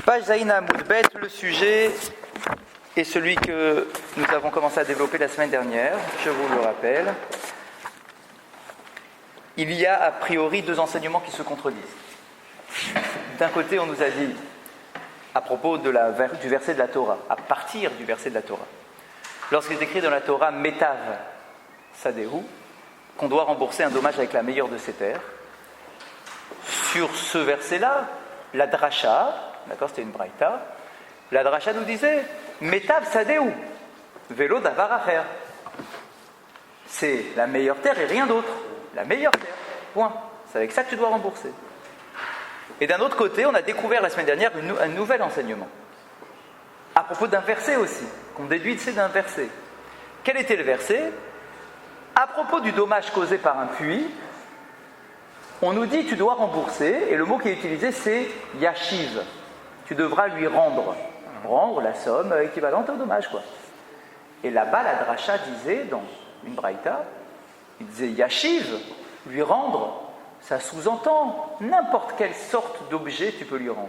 Page Zaïna Amoudbet, le sujet est celui que nous avons commencé à développer la semaine dernière, je vous le rappelle. Il y a a priori deux enseignements qui se contredisent. D'un côté, on nous a dit, à propos du verset de la Torah, à partir du verset de la Torah, lorsqu'il est écrit dans la Torah « Metav Sadehu », qu'on doit rembourser un dommage avec la meilleure de ses terres. Sur ce verset-là, la dracha, d'accord, c'était une braïta, la dracha nous disait « Metav Sadehu, vélo davar acher ». C'est la meilleure terre et rien d'autre. La meilleure terre, point. C'est avec ça que tu dois rembourser. Et d'un autre côté, on a découvert la semaine dernière un nouvel enseignement. À propos d'un verset aussi, qu'on déduit d'un verset. Quel était le verset ? À propos du dommage causé par un puits, on nous dit tu dois rembourser, et le mot qui est utilisé c'est yashiv. Tu devras lui rendre la somme équivalente au dommage, quoi. Et là-bas, la dracha disait, dans une braïta, il disait yashiv, lui rendre, ça sous-entend n'importe quelle sorte d'objet tu peux lui rendre.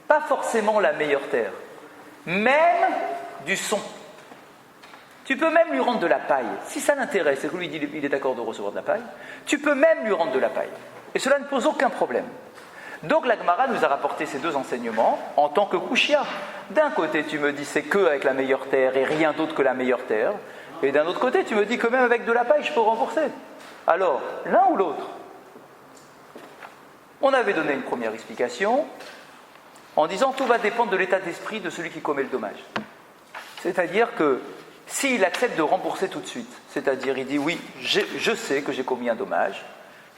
Pas forcément la meilleure terre, même du son. Tu peux même lui rendre de la paille. Si ça l'intéresse et que lui dit il est d'accord de recevoir de la paille, tu peux même lui rendre de la paille. Et cela ne pose aucun problème. Donc la Gemara nous a rapporté ces deux enseignements en tant que kushia. D'un côté, tu me dis c'est que avec la meilleure terre et rien d'autre que la meilleure terre. Et d'un autre côté, tu me dis que même avec de la paille, je peux rembourser. Alors, l'un ou l'autre ? On avait donné une première explication en disant tout va dépendre de l'état d'esprit de celui qui commet le dommage. C'est-à-dire que s'il accepte de rembourser tout de suite, c'est-à-dire il dit oui, je sais que j'ai commis un dommage,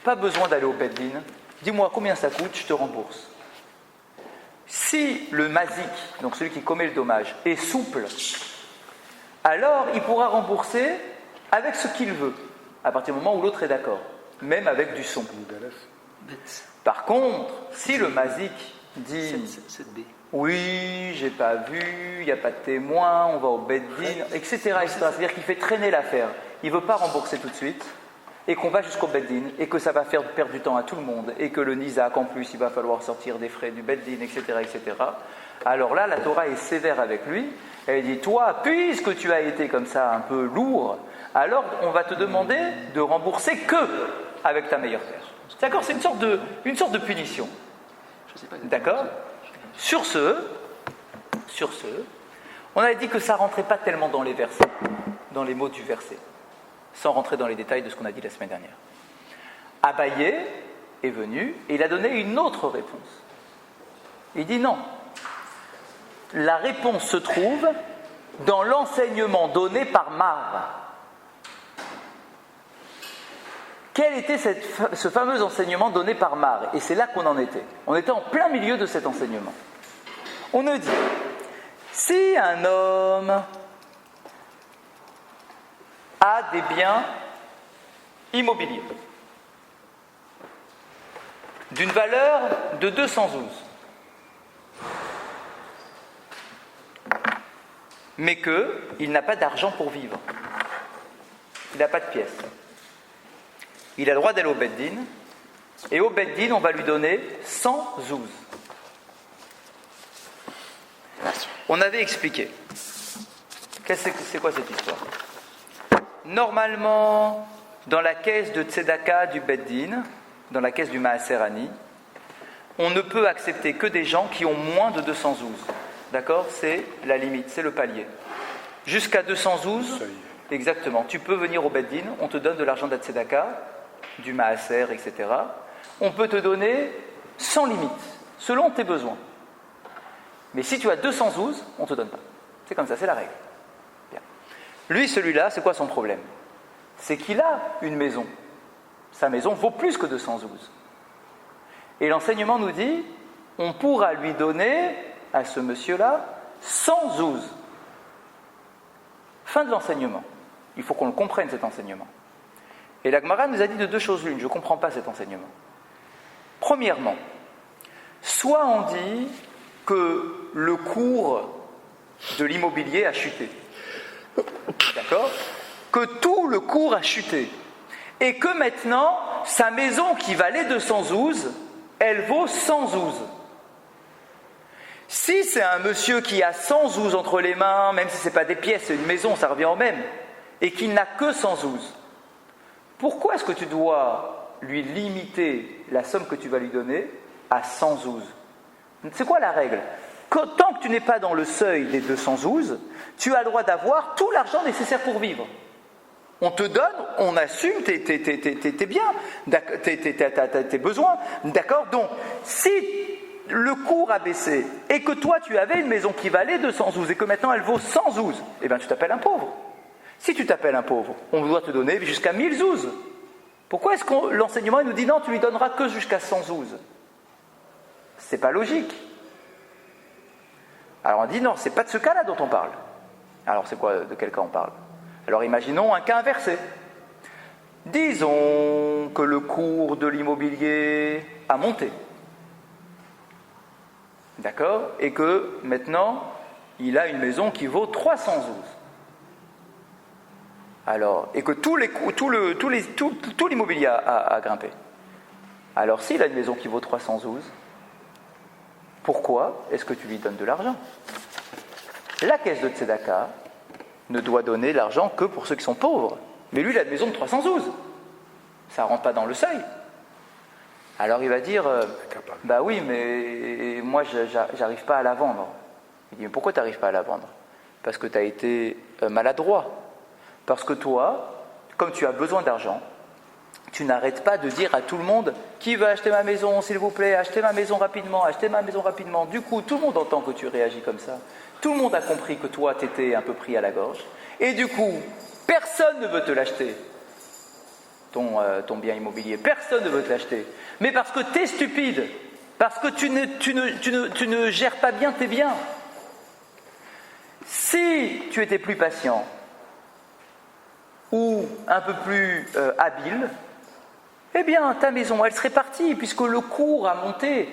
pas besoin d'aller au Beddin, dis-moi combien ça coûte, je te rembourse. Si le mazik, donc celui qui commet le dommage, est souple, alors il pourra rembourser avec ce qu'il veut, à partir du moment où l'autre est d'accord, même avec du son. Par contre, si le mazik dit oui, j'ai pas vu, il n'y a pas de témoin, on va au Beddin, etc. C'est-à-dire qu'il fait traîner l'affaire, il ne veut pas rembourser tout de suite, et qu'on va jusqu'au Beddin, et que ça va faire perdre du temps à tout le monde, et que le Nizak, en plus, il va falloir sortir des frais du Beddin, etc., etc. Alors là, la Torah est sévère avec lui, elle dit, toi, puisque tu as été comme ça un peu lourd, alors on va te demander de rembourser que avec ta meilleure terre. D'accord ? C'est une sorte de punition. D'accord ? Sur ce, on avait dit que ça ne rentrait pas tellement dans les versets, dans les mots du verset, sans rentrer dans les détails de ce qu'on a dit la semaine dernière. Abaye est venu et il a donné une autre réponse. Il dit non. La réponse se trouve dans l'enseignement donné par Mar. Quel était ce fameux enseignement donné par Mar ? Et c'est là qu'on en était. On était en plein milieu de cet enseignement. On nous dit, si un homme a des biens immobiliers d'une valeur de 212, mais qu'il n'a pas d'argent pour vivre, il n'a pas de pièces, il a le droit d'aller au Beddin, et au Beddin, on va lui donner 100 zouz. On avait expliqué. C'est quoi cette histoire ? Normalement, dans la caisse de Tzedaka du Beddin, dans la caisse du Maaser Ani, on ne peut accepter que des gens qui ont moins de 200 zouz. D'accord ? C'est la limite, c'est le palier. Jusqu'à 200 zouz, exactement. Tu peux venir au Beddin, on te donne de l'argent de la Tzedaka, du Maaser, etc. On peut te donner sans limite, selon tes besoins. Mais si tu as 200 zouz, on ne te donne pas. C'est comme ça, c'est la règle. Bien. Lui, celui-là, c'est quoi son problème ? C'est qu'il a une maison. Sa maison vaut plus que 200 zouz. Et l'enseignement nous dit, on pourra lui donner à ce monsieur-là 100 zouz. Fin de l'enseignement. Il faut qu'on le comprenne, cet enseignement. Et la Gemara nous a dit de deux choses l'une. Je ne comprends pas cet enseignement. Premièrement, soit on dit que le cours de l'immobilier a chuté. D'accord ? Que tout le cours a chuté. Et que maintenant, sa maison qui valait 212, elle vaut 112. Si c'est un monsieur qui a 100 zouz entre les mains, même si ce n'est pas des pièces, c'est une maison, ça revient au même, et qui n'a que 100 zouz, pourquoi est-ce que tu dois lui limiter la somme que tu vas lui donner à 100 zouz? C'est quoi la règle? Tant que tu n'es pas dans le seuil des 200 zouz, tu as le droit d'avoir tout l'argent nécessaire pour vivre. On te donne, on assume tes biens, tes besoins. D'accord? Donc, si le cours a baissé et que toi tu avais une maison qui valait 200 zouz et que maintenant elle vaut 100 zouz, eh bien tu t'appelles un pauvre. Si tu t'appelles un pauvre, on doit te donner jusqu'à 1000 zouz. Pourquoi est-ce que l'enseignement nous dit non, tu lui donneras que jusqu'à 100 zouz? C'est pas logique. Alors on dit non, c'est pas de ce cas-là dont on parle. Alors c'est quoi, de quel cas on parle? Alors imaginons un cas inversé. Disons que le cours de l'immobilier a monté. D'accord? Et que maintenant, il a une maison qui vaut 300 zouz. Alors, et que tout l'immobilier a grimpé. Alors s'il a une maison qui vaut 300 zouz, pourquoi est-ce que tu lui donnes de l'argent? La caisse de Tzedaka ne doit donner l'argent que pour ceux qui sont pauvres. Mais lui, il a une maison de 300 zouz. Ça ne rentre pas dans le seuil. Alors il va dire, bah oui, mais moi, j'arrive pas à la vendre. Il dit, mais pourquoi tu n'arrives pas à la vendre? Parce que tu as été maladroit. Parce que toi, comme tu as besoin d'argent, tu n'arrêtes pas de dire à tout le monde, qui veut acheter ma maison, s'il vous plaît, achetez ma maison rapidement, achetez ma maison rapidement. Du coup, tout le monde entend que tu réagis comme ça. Tout le monde a compris que toi, tu étais un peu pris à la gorge. Et du coup, personne ne veut te l'acheter, ton bien immobilier. Personne ne veut te l'acheter. Mais parce que tu es stupide, parce que tu ne gères pas bien tes biens. Si tu étais plus patient ou un peu plus habile, eh bien, ta maison, elle serait partie, puisque le cours a monté.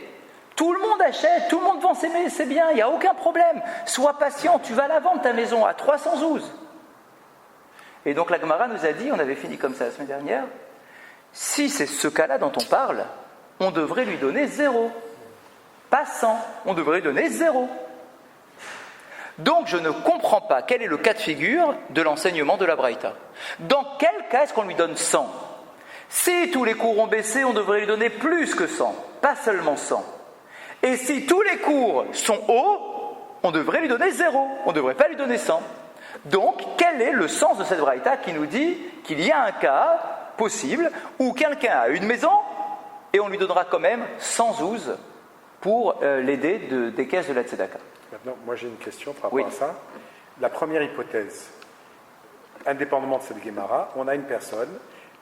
Tout le monde achète, tout le monde vend ses biens, il n'y a aucun problème. Sois patient, tu vas la vendre ta maison à 300 zouz. Et donc la Gemara nous a dit, on avait fini comme ça la semaine dernière, si c'est ce cas-là dont on parle, on devrait lui donner 0. Pas 100, on devrait lui donner 0. Donc je ne comprends pas quel est le cas de figure de l'enseignement de la Braïta. Dans quel cas est-ce qu'on lui donne 100? Si tous les cours ont baissé, on devrait lui donner plus que 100, pas seulement 100. Et si tous les cours sont hauts, on devrait lui donner 0, on ne devrait pas lui donner 100. Donc, quel est le sens de cette braïta qui nous dit qu'il y a un cas possible où quelqu'un a une maison et on lui donnera quand même 100 zouz pour l'aider des caisses de la tzedaka? Maintenant, moi j'ai une question par rapport à ça. La première hypothèse, indépendamment de cette Guémara, on a une personne,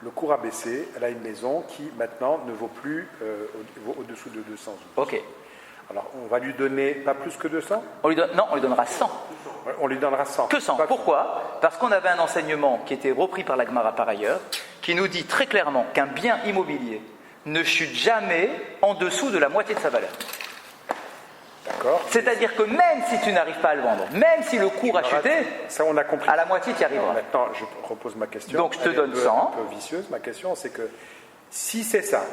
le cours a baissé, elle a une maison qui maintenant ne vaut plus au-dessous de 200 zouz. Ok. Alors, on va lui donner pas plus que 200? Non, on lui donnera 100. On lui donnera 100. Que 100. Pourquoi? Parce qu'on avait un enseignement qui était repris par la Gemara par ailleurs, qui nous dit très clairement qu'un bien immobilier ne chute jamais en dessous de la moitié de sa valeur. D'accord. C'est-à-dire que même si tu n'arrives pas à le vendre, même si le cours a chuté, ça on a compris. À la moitié tu y arriveras. Maintenant, je repose ma question. Donc je te donne 100. Un peu vicieuse, ma question, c'est que si c'est ça,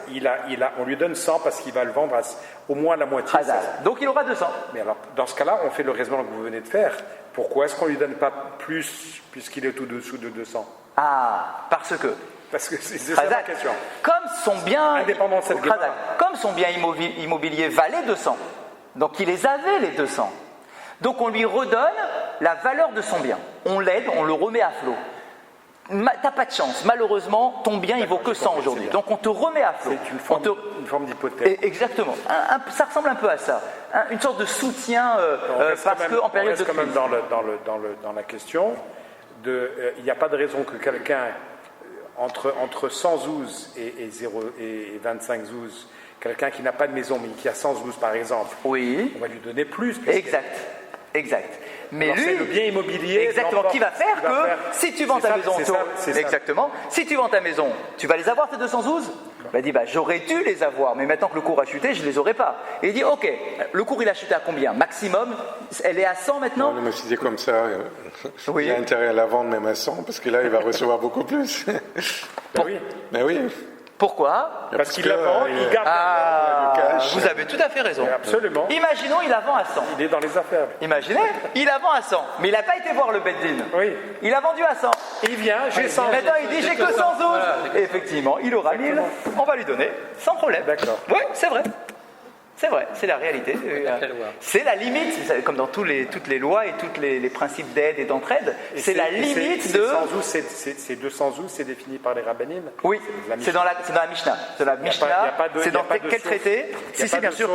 on lui donne 100 parce qu'il va le vendre à au moins la moitié. Donc il aura 200. Mais alors, dans ce cas-là, on fait le raisonnement que vous venez de faire. Pourquoi est-ce qu'on ne lui donne pas plus puisqu'il est tout dessous de 200? Parce que c'est ça ma question. Comme son bien, indépendant de cette Gemara. Comme son bien immobilier valait 200, donc il les avait les 200. Donc on lui redonne la valeur de son bien. On l'aide, on le remet à flot. T'as pas de chance. Malheureusement, ton bien, il vaut que 100 aujourd'hui. Donc on te remet à flot. C'est une forme d'hypothèse. Exactement. Ça ressemble un peu à ça. Une sorte de soutien parce qu'en période de crise. On reste quand même dans la question. Il n'y a pas de raison que quelqu'un, entre 100 zouz et 25 zouz, quelqu'un qui n'a pas de maison mais qui a 100 zouz par exemple, oui, on va lui donner plus. Exact. Mais alors, lui, c'est le bien immobilier, exactement, qui va faire que si tu vends ta maison, exactement, si tu vends ta maison, tu vas les avoir tes 200 zouz. Il dit j'aurais dû les avoir, mais maintenant que le cours a chuté, je les aurais pas. Et il dit ok, le cours il a chuté à combien? Maximum, elle est à 100 maintenant. Non, mais si c'est comme ça, il a intérêt à la vendre même à 100, parce que là il va recevoir beaucoup plus. Oui. Mais oui. Pourquoi? Parce qu'il la vend, il garde Ah, le cash. vous avez tout à fait raison. absolument. Imaginons, il la vend à 100. Il est dans les affaires. Imaginez, il la vend à 100. Mais il n'a pas été voir le Beddin. Oui. Il a vendu à 100. Il vient, j'ai 100. Maintenant, il dit j'ai que 112. Et effectivement, il aura 1000. On va lui donner, sans problème. D'accord. Oui, c'est vrai. C'est vrai, c'est la réalité. C'est la limite, c'est comme dans toutes les lois et tous les principes d'aide et d'entraide. C'est la limite de. C'est 200 zouz, c'est défini par les rabbinim. Oui, c'est dans la Mishnah. C'est dans la Mishnah. C'est dans quel traité? Si, bien sûr.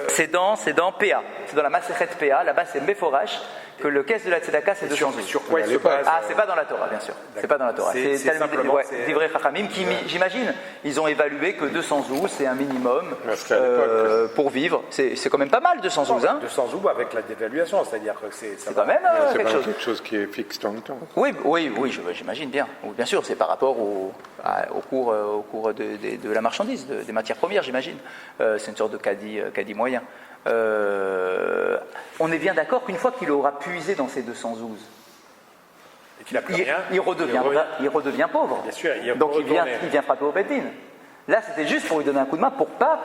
C'est dans PA. C'est dans la Masechet PA. Là-bas, c'est Meforash que le caisse de la Tzedaka, c'est 200 zouz. Sur quoi il se base? Ah, c'est pas dans la Torah, bien sûr. C'est pas dans la Torah. C'est simplement Divrei Chachamim qui, j'imagine, ils ont évalué que 200 zouz, c'est un minimum pour vivre. C'est quand même pas mal, 200 zouz. 200 zouz avec la dévaluation, c'est-à-dire que c'est quand même quelque chose qui est fixe dans le temps. Oui, j'imagine bien. Bien sûr, c'est par rapport au cours de la marchandise, des matières premières, j'imagine. C'est une sorte de caddie moyen. On est bien d'accord qu'une fois qu'il aura puisé dans ces 200 zouz, et qu'il n'a plus rien, il redevient pauvre. Bien sûr, donc il vient frapper au Beddin. Là, c'était juste pour lui donner un coup de main pour pas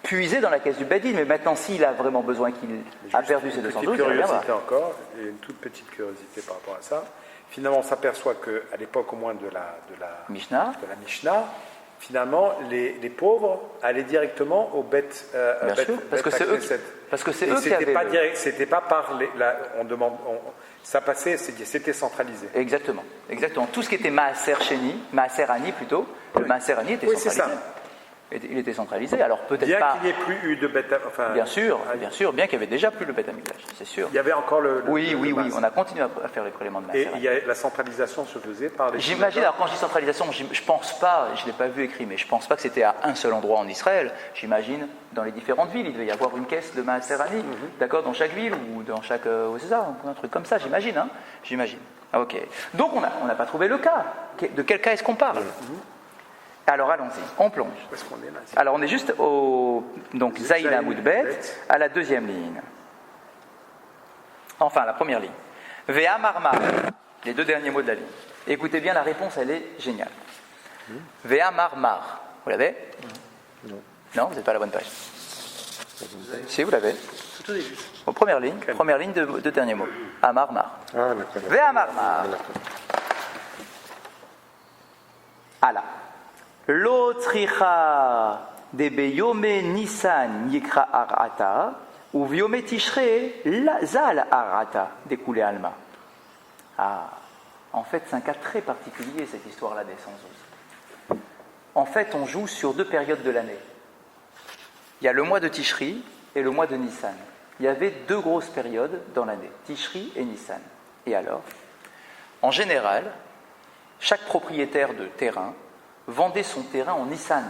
puiser dans la caisse du Beddin. Mais maintenant, s'il a vraiment besoin, qu'il a perdu ses 200 zouz, il reviendra. Encore, et une toute petite curiosité par rapport à ça. Finalement, on s'aperçoit qu'à l'époque au moins de la Mishnah, finalement, les pauvres allaient directement au bêtes. Bien sûr, parce que c'est eux qui avaient. C'était pas par ça passait, c'était centralisé. Exactement. Tout ce qui était Maaser Ani plutôt, le Maaser Ani était centralisé. C'est ça. Il était centralisé, alors peut-être bien pas. Bien qu'il n'y ait plus eu de bêtes. Bien sûr, bien qu'il y avait déjà plus le Beth Amikdash, c'est sûr. Il y avait encore le. Oui, on a continué à faire les prélèvements de Maaser. Et la centralisation se faisait par les. J'imagine, alors quand je dis centralisation, je pense pas, je ne l'ai pas vu écrit, mais je pense pas que c'était à un seul endroit en Israël. J'imagine, dans les différentes villes, il devait y avoir une caisse de Maaser Ani, d'accord, dans chaque ville ou dans chaque. C'est ça, un truc comme ça, j'imagine. J'imagine. Ok. Donc on n'a pas trouvé le cas. De quel cas est-ce qu'on parle? Alors allons-y, on plonge. Parce qu'on est là, alors on est juste au Zaïn Amoudbet, à la deuxième ligne. Enfin, la première ligne. Vea Marmar, les deux derniers mots de la ligne. Écoutez bien, la réponse, elle est géniale. Vea Marmar, vous l'avez? Non, vous n'êtes pas à la bonne page. Si, vous l'avez. Tout au début. Première ligne de dernier mot. Amar Mar. Ah, d'accord. Vea Marmar. Allah. Lo tricha de beyome Nissan yikra arata ou viome tishre zal arata découlé alma. Ah, en fait, c'est un cas très particulier cette histoire-là des 112. En fait, on joue sur 2 périodes de l'année. Il y a le mois de Tishri et le mois de Nissan. Il y avait 2 grosses périodes dans l'année, Tishri et Nissan. Et alors, en général, chaque propriétaire de terrain vendait son terrain en Nissan.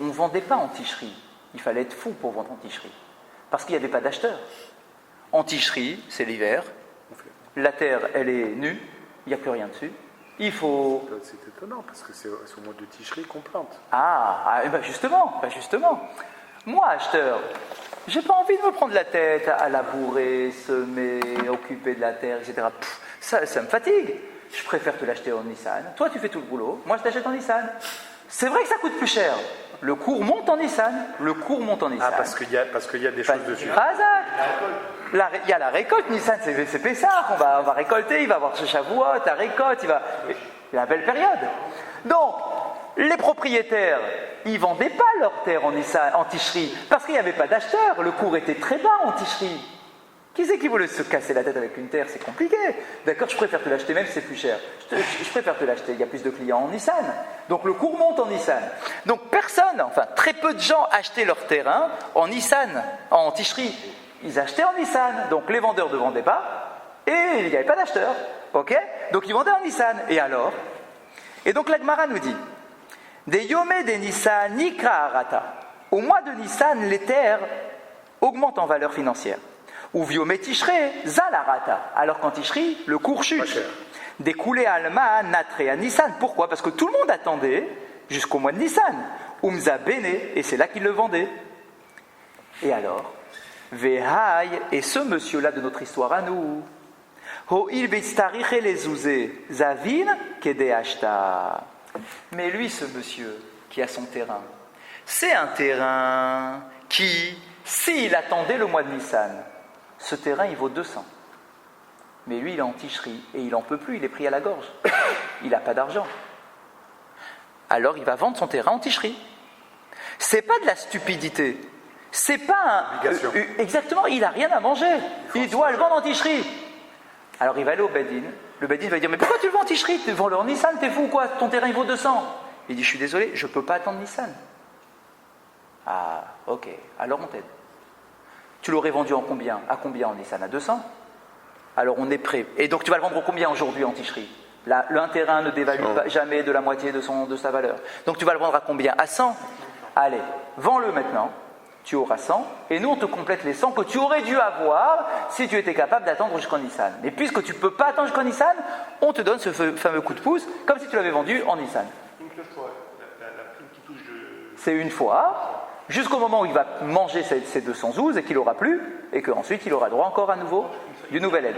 On ne vendait pas en Tishri. Il fallait être fou pour vendre en Tishri. Parce qu'il n'y avait pas d'acheteurs. En Tishri, c'est l'hiver. La terre, elle est nue. Il n'y a plus rien dessus. Il faut... C'est étonnant, parce que c'est au mois de Tishri qu'on plante. Et ben justement. Moi, acheteur, j'ai pas envie de me prendre la tête à labourer, semer, occuper de la terre, etc. Ça me fatigue. Je préfère te l'acheter en Nissan. Toi, tu fais tout le boulot. Moi, je t'achète en Nissan. C'est vrai que ça coûte plus cher. Le cours monte en Nissan. Ah, parce qu'il y a des choses dessus. Il y a la récolte. Nissan, c'est Pessah. On va récolter. Il va avoir ce Shavuot, la récolte. Il y a la belle période. Donc, les propriétaires, ils vendaient pas leur terre en Tishri parce qu'il n'y avait pas d'acheteurs. Le cours était très bas en Tishri. Qui c'est qui voulait se casser la tête avec une terre? C'est compliqué. D'accord, je préfère te l'acheter même si c'est plus cher. Je préfère te l'acheter. Il y a plus de clients en Nissan. Donc le cours monte en Nissan. Donc très peu de gens achetaient leur terrain en Nissan, en Tishri. Ils achetaient en Nissan. Donc les vendeurs ne vendaient pas et il n'y avait pas d'acheteurs. Ok? Donc ils vendaient en Nissan. Et alors? Et donc la Gemara nous dit des yomé des Nissan nikra arata. Au mois de Nissan, les terres augmentent en valeur financière. Ou viomé Tishre, zalarata. Alors qu'en Tishri, le cours chute. Découlé alma natre à Nissan. Pourquoi? Parce que tout le monde attendait jusqu'au mois de Nissan. Umza bene, et c'est là qu'il le vendait. Et alors, Vehaï, et ce monsieur-là de notre histoire à nous, Ho'il b'istariche les zouzé, zavin kede ashta. Mais lui, ce monsieur, qui a son terrain. C'est un terrain qui, s'il attendait le mois de Nissan, ce terrain il vaut 200. Mais lui il est en ticherie et il n'en peut plus, il est pris à la gorge. Il n'a pas d'argent. Alors il va vendre son terrain en ticherie. C'est pas de la stupidité. C'est pas obligation. Exactement, il n'a rien à manger. Il doit le vendre en ticherie. Alors il va aller au Bedin. Le Bedin va dire, mais pourquoi tu le vends en ticherie? Tu vends le en Nissan, t'es fou ou quoi? Ton terrain il vaut 200. Il dit, je suis désolé, je ne peux pas attendre Nissan. Ah, ok, alors on t'aide. Tu l'aurais vendu en combien? À combien en Nissan? À 200? Alors on est prêt. Et donc tu vas le vendre combien aujourd'hui en ticherie? Un terrain ne dévalue pas, jamais de la moitié de sa valeur. Donc tu vas le vendre à combien? À 100? Allez, vends-le maintenant. Tu auras 100, et nous on te complète les 100 que tu aurais dû avoir si tu étais capable d'attendre jusqu'en Nissan. Mais puisque tu ne peux pas attendre jusqu'en Nissan, on te donne ce fameux coup de pouce, comme si tu l'avais vendu en Nissan. Une seule fois, la prime qui touche de... C'est une fois, jusqu'au moment où il va manger ses 212 et qu'il n'aura plus, et qu'ensuite il aura droit encore à nouveau du nouvel aide.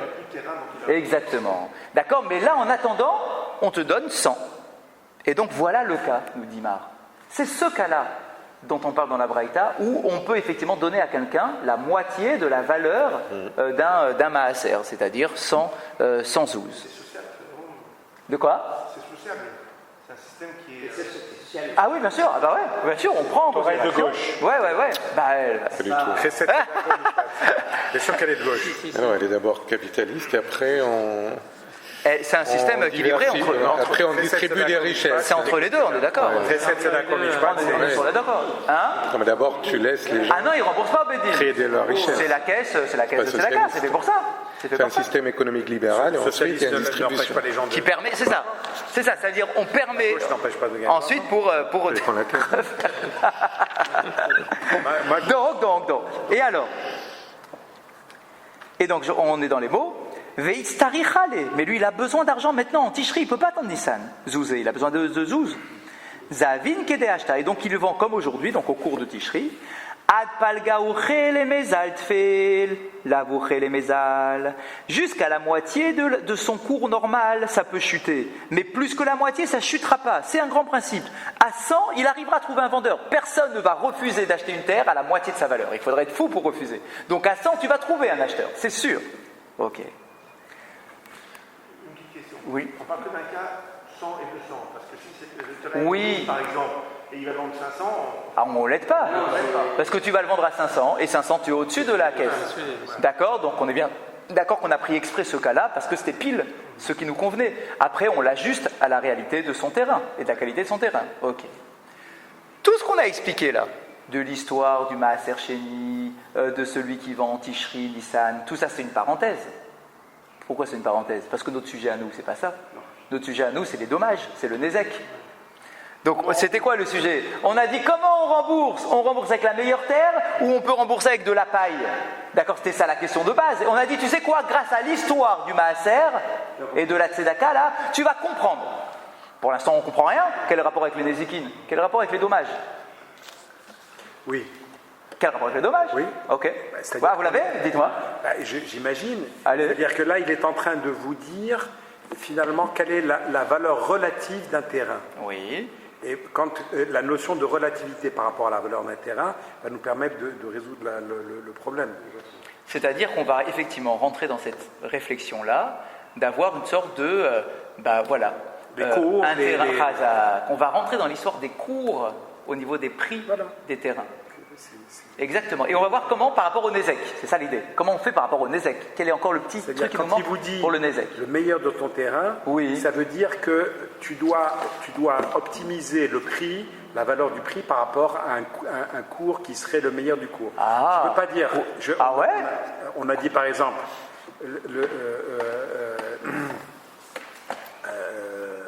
Exactement. D'accord, mais là en attendant, on te donne 100. Et donc voilà le cas, nous dit Mar. C'est ce cas-là dont on parle dans la Braïta, où on peut effectivement donner à quelqu'un la moitié de la valeur d'un maaser, c'est-à-dire 100 zouz. De quoi? C'est sociable. C'est un système qui est... Ah oui, bien sûr, ah bah ouais, bien sûr, on prend en Oreille de considération. gauche. Ouais. Bah, Pas du tout. Recette Bien sûr qu'elle est de gauche. Non, elle est d'abord capitaliste et après c'est un système équilibré entre après on distribue des richesses. c'est entre les deux, on est d'accord. Recette Tzedakah Mishpat, On est sur la d'accord. Hein? Non, mais d'abord tu laisses les gens Ah non, ils ne remboursent pas au Bedin. créer de la richesse. C'est la caisse de Tzedakah, socialiste. c'est fait pour ça. C'est un système économique libéral et ensuite il y a une n'empêche distribution. pas les gens de... Qui permet, c'est ça, c'est-à-dire on permet Gauche n'empêche pas de gagner. ensuite pour Je prends la tête. Moi, donc. Et donc on est dans les mots. Veitstarichale. Mais lui il a besoin d'argent maintenant en ticherie, il ne peut pas attendre Nissan. Zouzé, il a besoin de zouz. Zavin kedehashta. Et donc il le vend comme aujourd'hui, donc au cours de ticherie. Ad palga uchel emezal tfel, lavouchel emezal. Jusqu'à la moitié de son cours normal, ça peut chuter. Mais plus que la moitié, ça ne chutera pas. C'est un grand principe. À 100, il arrivera à trouver un vendeur. Personne ne va refuser d'acheter une terre à la moitié de sa valeur. Il faudrait être fou pour refuser. Donc à 100, tu vas trouver un acheteur. C'est sûr. Ok. Une petite question. Oui. On parle que d'un cas 100 et 200. Parce que si c'est le terrain Oui. par exemple, et il va vendre 500, Ah, on ne l'aide pas. Parce que tu vas le vendre à 500 et 500 tu es au-dessus de la caisse. D'accord? Donc on est bien d'accord qu'on a pris exprès ce cas-là parce que c'était pile ce qui nous convenait. Après on l'ajuste à la réalité de son terrain et de la qualité de son terrain. Ok. Tout ce qu'on a expliqué là, de l'histoire du Maaser Sheni, de celui qui vend en ticherie, Nissan, tout ça c'est une parenthèse. Pourquoi c'est une parenthèse? Parce que notre sujet à nous, c'est pas ça. Notre sujet à nous, c'est les dommages, c'est le Nézek. Donc c'était quoi le sujet? On a dit comment on rembourse? On rembourse avec la meilleure terre ou on peut rembourser avec de la paille? D'accord, c'était ça la question de base. Et on a dit, tu sais quoi, grâce à l'histoire du Maaser et de la Tzedaka, là, tu vas comprendre. Pour l'instant, on ne comprend rien. Quel est le rapport avec les Nézikines? Quel est le rapport avec les dommages? Oui. Quel rapport avec les dommages? Oui. Ok. c'est-à-dire Voilà, vous l'avez? Dites-moi. J'imagine. Allez. C'est-à-dire que là, il est en train de vous dire, finalement, quelle est la valeur relative d'un terrain. Oui. Et quand la notion de relativité par rapport à la valeur d'un terrain va nous permettre de résoudre le problème. C'est-à-dire qu'on va effectivement rentrer dans cette réflexion-là, d'avoir une sorte de, Des cours, un terrain Khazak. On va rentrer dans l'histoire des cours au niveau des prix des terrains. Exactement. Et on va voir comment par rapport au Nézek. C'est ça l'idée. Comment on fait par rapport au Nézek? Quel est encore le petit truc qui nous manque pour le Nézek? Le meilleur de ton terrain, oui. Ça veut dire que tu dois optimiser le prix, la valeur du prix par rapport à un cours qui serait le meilleur du cours. Ah. Tu ne peux pas dire... Ah ouais. On a dit par exemple...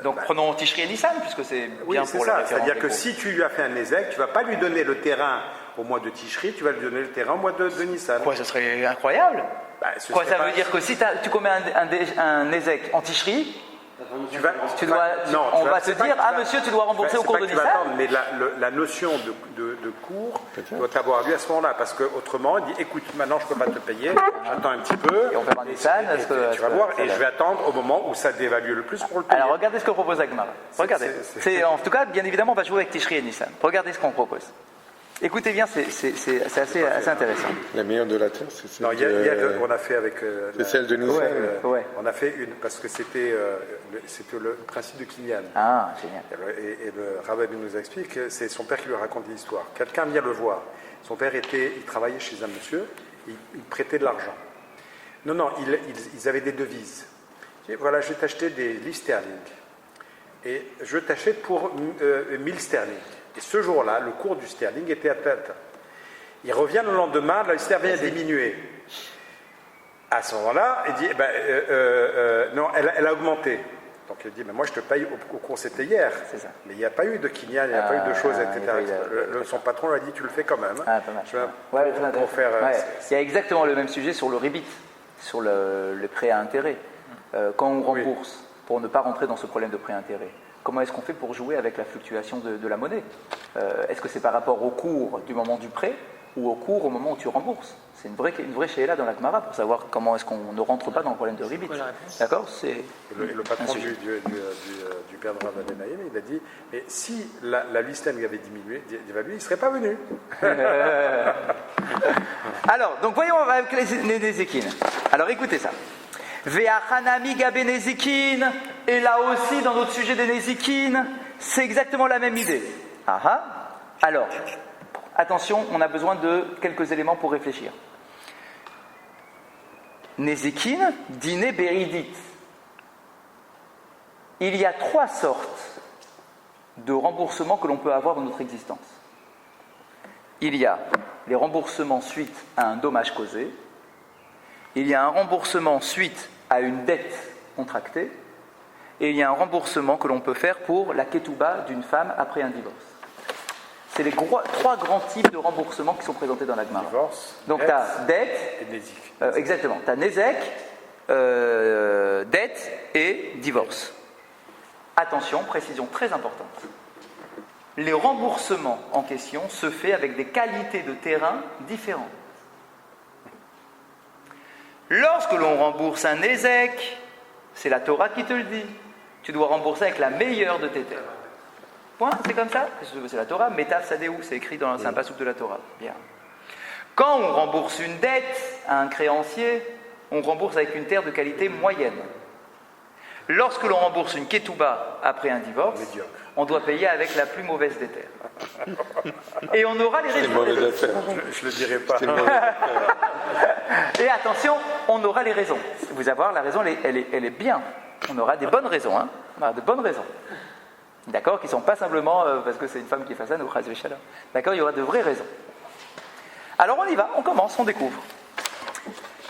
Donc prenons Ticherie et Nissan, puisque c'est bien pour la référence. C'est-à-dire que si tu lui as fait un Nézek, tu ne vas pas lui donner le terrain au mois de Ticherie, tu vas lui donner le terrain au mois de Nissan. Quoi, ce serait incroyable. Quoi, ça veut dire que si tu commets un Nézek en Ticherie, On va te dire, monsieur, tu dois rembourser au cours de Nissan. Mais la notion de cours doit avoir lieu à ce moment-là, parce qu'autrement, il dit, écoute, maintenant je ne peux pas te payer, j'attends un petit peu, et on fait un Nissan, tu vas voir, et je vais attendre au moment où ça dévalue le plus pour le payer. Alors regardez ce que propose Agmara. Regardez. En tout cas, bien évidemment, on va jouer avec Tishri et Nissan. Regardez ce qu'on propose. Écoutez bien, c'est assez intéressant. La meilleure de la terre, c'est celle on a fait avec... c'est celle de Nissan. On a fait une, parce que c'était le principe de Kinyan. Ah, génial. Et le rabbin nous explique que c'est son père qui lui raconte l'histoire. Quelqu'un vient le voir. Son père il travaillait chez un monsieur, il prêtait de l'argent. Non, ils avaient des devises. Il dit, voilà, je vais t'acheter des livres sterling. Et je t'achète pour 1000 sterling. Et ce jour-là, le cours du sterling était à tel. Il revient le lendemain, le sterling a diminué. À ce moment-là, il dit, non, elle a augmenté. Donc il dit, mais moi je te paye au cours, c'était hier. C'est ça. Mais il n'y a pas eu de kinyan, il n'y a pas eu de choses, etc. Son patron lui a dit, tu le fais quand même. Ah, pas mal. Pour faire, il y a exactement le même sujet sur le ribit, sur le prêt à intérêt. Quand on rembourse, pour ne pas rentrer dans ce problème de prêt à intérêt, comment est-ce qu'on fait pour jouer avec la fluctuation de la monnaie? Est-ce que c'est par rapport au cours du moment du prêt ou au cours au moment où tu rembourses? C'est une vraie chéla dans la Gemara pour savoir comment est-ce qu'on ne rentre pas dans le problème de ribit. D'accord? Le patron du père de Rav Adenaïm, il a dit, mais si la liste lui avait diminué, il ne serait pas venu. Alors, donc voyons avec les Nézékines. Alors écoutez ça. Ve'achanami gabe Nézékines. Et là aussi, dans notre sujet des Nézékines, c'est exactement la même idée. Alors, attention, on a besoin de quelques éléments pour réfléchir. Nézékines, dîner béridite. Il y a 3 sortes de remboursements que l'on peut avoir dans notre existence. Il y a les remboursements suite à un dommage causé. Il y a un remboursement suite à une dette contractée. Et il y a un remboursement que l'on peut faire pour la ketouba d'une femme après un divorce. C'est les 3 grands types de remboursements qui sont présentés dans la Gemara. Donc tu as dette, et nézik. Exactement, tu as nézek, dette et divorce. Attention, précision très importante. Les remboursements en question se font avec des qualités de terrain différentes. Lorsque l'on rembourse un nézek, c'est la Torah qui te le dit. Tu dois rembourser avec la meilleure de tes terres. Point, c'est comme ça. C'est la Torah. Metav Sadeu, c'est écrit dans un passouk de la Torah. Bien. Quand on rembourse une dette à un créancier, on rembourse avec une terre de qualité moyenne. Lorsque l'on rembourse une ketouba après un divorce, on doit payer avec la plus mauvaise des terres. Et on aura les raisons. Je le dirai pas. Et attention, on aura les raisons. Vous allez voir, la raison, elle est bien. On aura des bonnes raisons. On aura de bonnes raisons. D'accord? Qui ne sont pas simplement parce que c'est une femme qui est face à nous. D'accord? Il y aura de vraies raisons. Alors on y va, on commence, on découvre.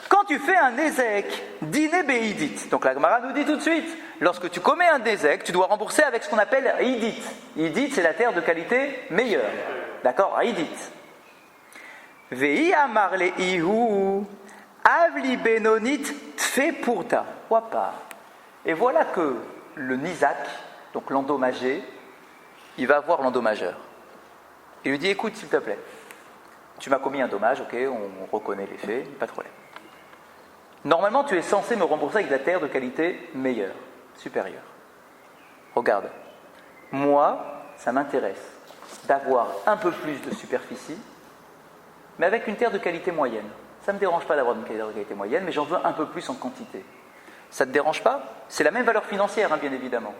Quand tu fais un nézek, dîner béidit, donc la Gemara nous dit tout de suite, lorsque tu commets un nézek, tu dois rembourser avec ce qu'on appelle idit. Idit, c'est la terre de qualité meilleure. D'accord? Idit. Vei amar le ihu, avli benonit tfe purta. Wapa. Et voilà que le nizak, donc l'endommagé, il va voir l'endommageur. Il lui dit, écoute s'il te plaît, tu m'as commis un dommage, ok, on reconnaît les faits, pas de problème. Normalement, tu es censé me rembourser avec de la terre de qualité meilleure, supérieure. Regarde, moi, ça m'intéresse d'avoir un peu plus de superficie, mais avec une terre de qualité moyenne. Ça ne me dérange pas d'avoir une terre de qualité moyenne, mais j'en veux un peu plus en quantité. Ça ne te dérange pas? C'est la même valeur financière, bien évidemment.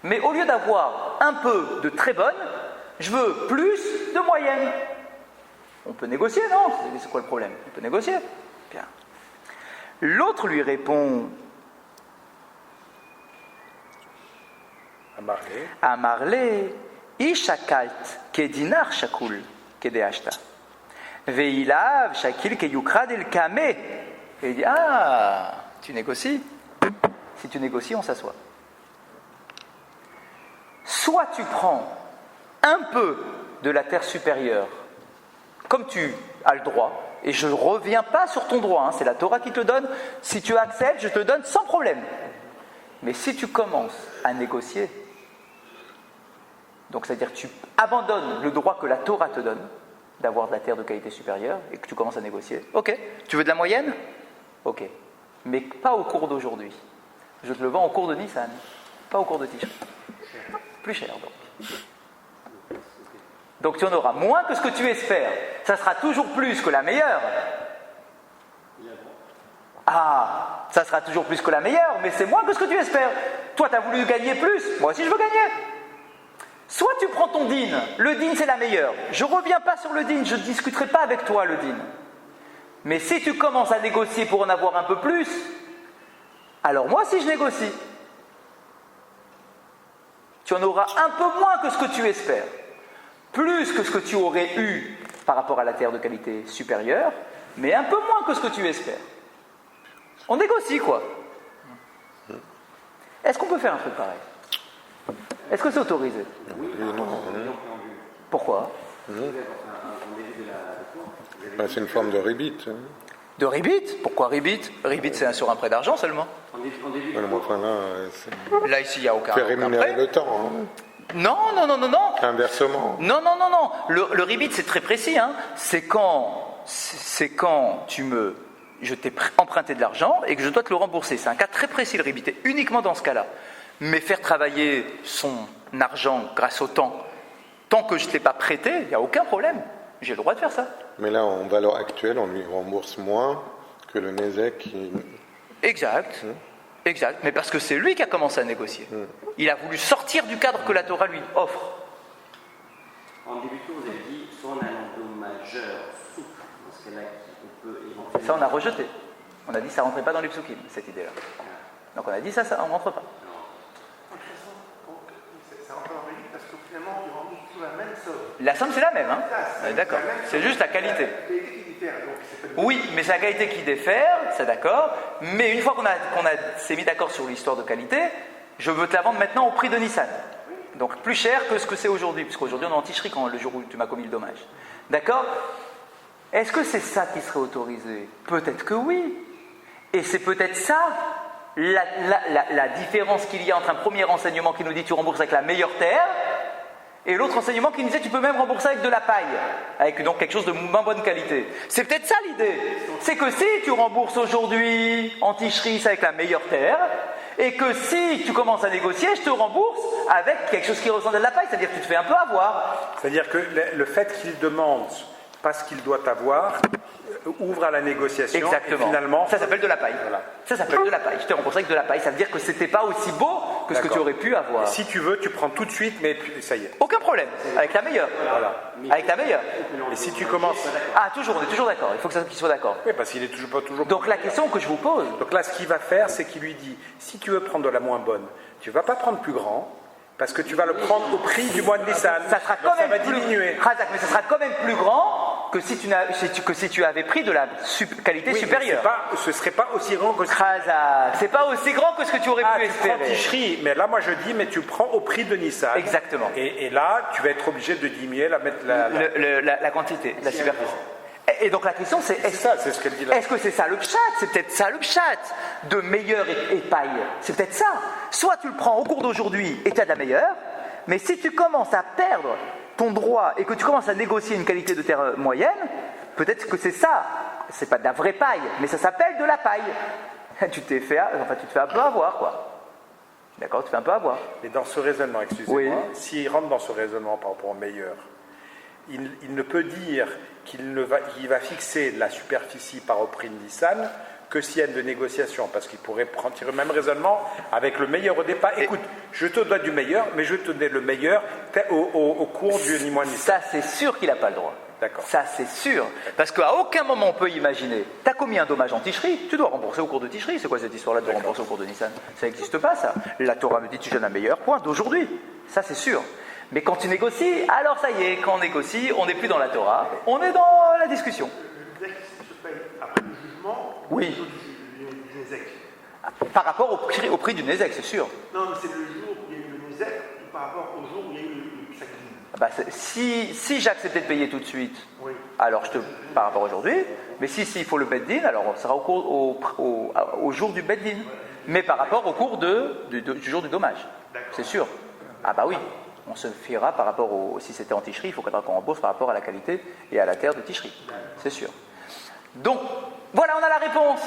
Mais au lieu d'avoir un peu de très bonne, je veux plus de moyenne. On peut négocier, non? C'est quoi le problème? On peut négocier. Bien. L'autre lui répond Amarle, ishakalt kedinar shakul kedeashta. Veilav shakil keyukrad el kame. Et il dit, ah, tu négocies? Si tu négocies, on s'assoit. Soit tu prends un peu de la terre supérieure, comme tu as le droit, et je ne reviens pas sur ton droit, c'est la Torah qui te donne, si tu acceptes, je te donne sans problème. Mais si tu commences à négocier, donc c'est-à-dire que tu abandonnes le droit que la Torah te donne d'avoir de la terre de qualité supérieure et que tu commences à négocier, ok, tu veux de la moyenne? Ok, mais pas au cours d'aujourd'hui. Je te le vends au cours de Nissan, pas au cours de Tishri. Plus cher donc. Donc tu en auras moins que ce que tu espères. Ça sera toujours plus que la meilleure. Ah, ça sera toujours plus que la meilleure, mais c'est moins que ce que tu espères. Toi, tu as voulu gagner plus, moi aussi je veux gagner. Soit tu prends ton din, le din c'est la meilleure. Je ne reviens pas sur le din, je ne discuterai pas avec toi le din. Mais si tu commences à négocier pour en avoir un peu plus, alors moi aussi je négocie. Tu en auras un peu moins que ce que tu espères. Plus que ce que tu aurais eu par rapport à la terre de qualité supérieure, mais un peu moins que ce que tu espères. On négocie, quoi. Est-ce qu'on peut faire un truc pareil? Est-ce que c'est autorisé? Pourquoi? C'est une forme de ribit. De ribit? Pourquoi ribit? Ribit, c'est sur un prêt d'argent seulement. Enfin, Là, ici, il n'y a aucun fait rémunérer prêt. le temps. Non. Inversement. Non. Le ribit, c'est très précis. Hein. C'est quand je t'ai emprunté de l'argent et que je dois te le rembourser. C'est un cas très précis, le ribit. Et uniquement dans ce cas-là. Mais faire travailler son argent grâce au temps, tant que je ne t'ai pas prêté, il n'y a aucun problème. J'ai le droit de faire ça. Mais là, en valeur actuelle, on lui rembourse moins que le Nézek. Exact. Mais parce que c'est lui qui a commencé à négocier. Il a voulu sortir du cadre que la Torah lui offre. En débutant, vous avez dit soit on a un endommageur souple, dans ce cas-là, on peut éventuellement. Ça, on a rejeté. On a dit que ça ne rentrait pas dans les psukim, cette idée-là. Donc on a dit ça on ne rentre pas. De toute façon, ça rentre dans le rébit parce que finalement, ils rendent toujours la même somme. La somme, c'est la même. Hein. D'accord. C'est juste la qualité. La qualité qui diffère, donc c'est pas Oui, mais c'est la qualité qui diffère, c'est d'accord. Mais une fois qu'on s'est mis d'accord sur l'histoire de qualité, je veux te la vendre maintenant au prix de Nissan. Donc plus cher que ce que c'est aujourd'hui, puisqu'aujourd'hui on est en Tishri quand le jour où tu m'as commis le dommage. D'accord? Est-ce que c'est ça qui serait autorisé? Peut-être que oui. Et c'est peut-être ça la différence qu'il y a entre un premier enseignement qui nous dit tu rembourses avec la meilleure terre et l'autre enseignement qui nous disait tu peux même rembourser avec de la paille, avec donc quelque chose de moins bonne qualité. C'est peut-être ça l'idée. C'est que si tu rembourses aujourd'hui en Tishri avec la meilleure terre, et que si tu commences à négocier, je te rembourse avec quelque chose qui ressemble à de la paille, c'est-à-dire que tu te fais un peu avoir. C'est-à-dire que le fait qu'il demande parce qu'il doit avoir ouvre à la négociation. Exactement. Et finalement, ça s'appelle de la paille. Voilà. Ça s'appelle de la paille. Je te rembourse avec de la paille. Ça veut dire que c'était pas aussi beau que ce que tu aurais pu avoir. Et si tu veux, tu prends tout de suite, mais ça y est. Aucun problème. Avec la meilleure. Voilà. Avec la meilleure. Et si tu commences. Ah, toujours, on est toujours d'accord. Il faut qu'il soit d'accord. Oui, parce qu'il est toujours pas toujours. Donc la question que je vous pose. Donc là, ce qu'il va faire, c'est qu'il lui dit si tu veux prendre de la moins bonne, tu vas pas prendre plus grand. Parce que tu vas le prendre au prix du mois de Nissan. Ça sera quand même va diminuer. Mais ça sera quand même plus grand que si tu avais pris de la qualité supérieure. Ce serait pas aussi grand que c'est pas aussi grand que ce que tu aurais pu espérer. Tishri, mais là moi je dis mais tu prends au prix de Nissan. Exactement. Et là tu vas être obligé de diminuer la quantité, la superficie. Et donc la question c'est c'est ce qu'elle dit là. Est-ce que c'est ça le pshat? C'est peut-être ça le pshat de meilleur et paille. C'est peut-être ça. Soit tu le prends au cours d'aujourd'hui et tu as de la meilleure, mais si tu commences à perdre ton droit et que tu commences à négocier une qualité de terre moyenne, peut-être que c'est ça. C'est pas de la vraie paille, mais ça s'appelle de la paille. Tu te fais un peu avoir, quoi. D'accord, tu te fais un peu avoir. Et dans ce raisonnement, excusez-moi, oui. S'il rentre dans ce raisonnement par rapport au meilleur, il ne peut dire qu'il va fixer la superficie par au prix de Nissan que s'il y a de négociation, parce qu'il pourrait prendre le même raisonnement avec le meilleur au départ. Écoute, je te donne du meilleur, mais je te donne le meilleur au cours du mois de Nissan. Ça, c'est sûr qu'il n'a pas le droit. D'accord. Ça, c'est sûr. Parce qu'à aucun moment on peut imaginer, tu as commis un dommage en Tishri, tu dois rembourser au cours de Tishri. C'est quoi cette histoire-là de rembourser au cours de Nissan? Ça n'existe pas, ça. La Torah me dit tu donnes un meilleur point d'aujourd'hui. Ça, c'est sûr. Mais quand tu négocies, alors ça y est, quand on négocie, on n'est plus dans la Torah, on est dans la discussion. Le Nézek se paye après le jugement. Oui. Du Nézek. Par rapport au prix du Nézek, c'est sûr. Non, mais c'est le jour où il y a eu le Nézek ou par rapport au jour où il y a eu le Psakim. Bah, si j'acceptais de payer tout de suite, oui. Alors par rapport à aujourd'hui, mais si il faut le Beddin, alors on sera au jour du Beddin. Mais par rapport au cours du jour du dommage. C'est sûr. Ah bah oui. On se fiera par rapport si c'était en Tishri, il faudra qu'on rembourse par rapport à la qualité et à la terre de Tishri. C'est sûr. Donc, voilà, on a la réponse.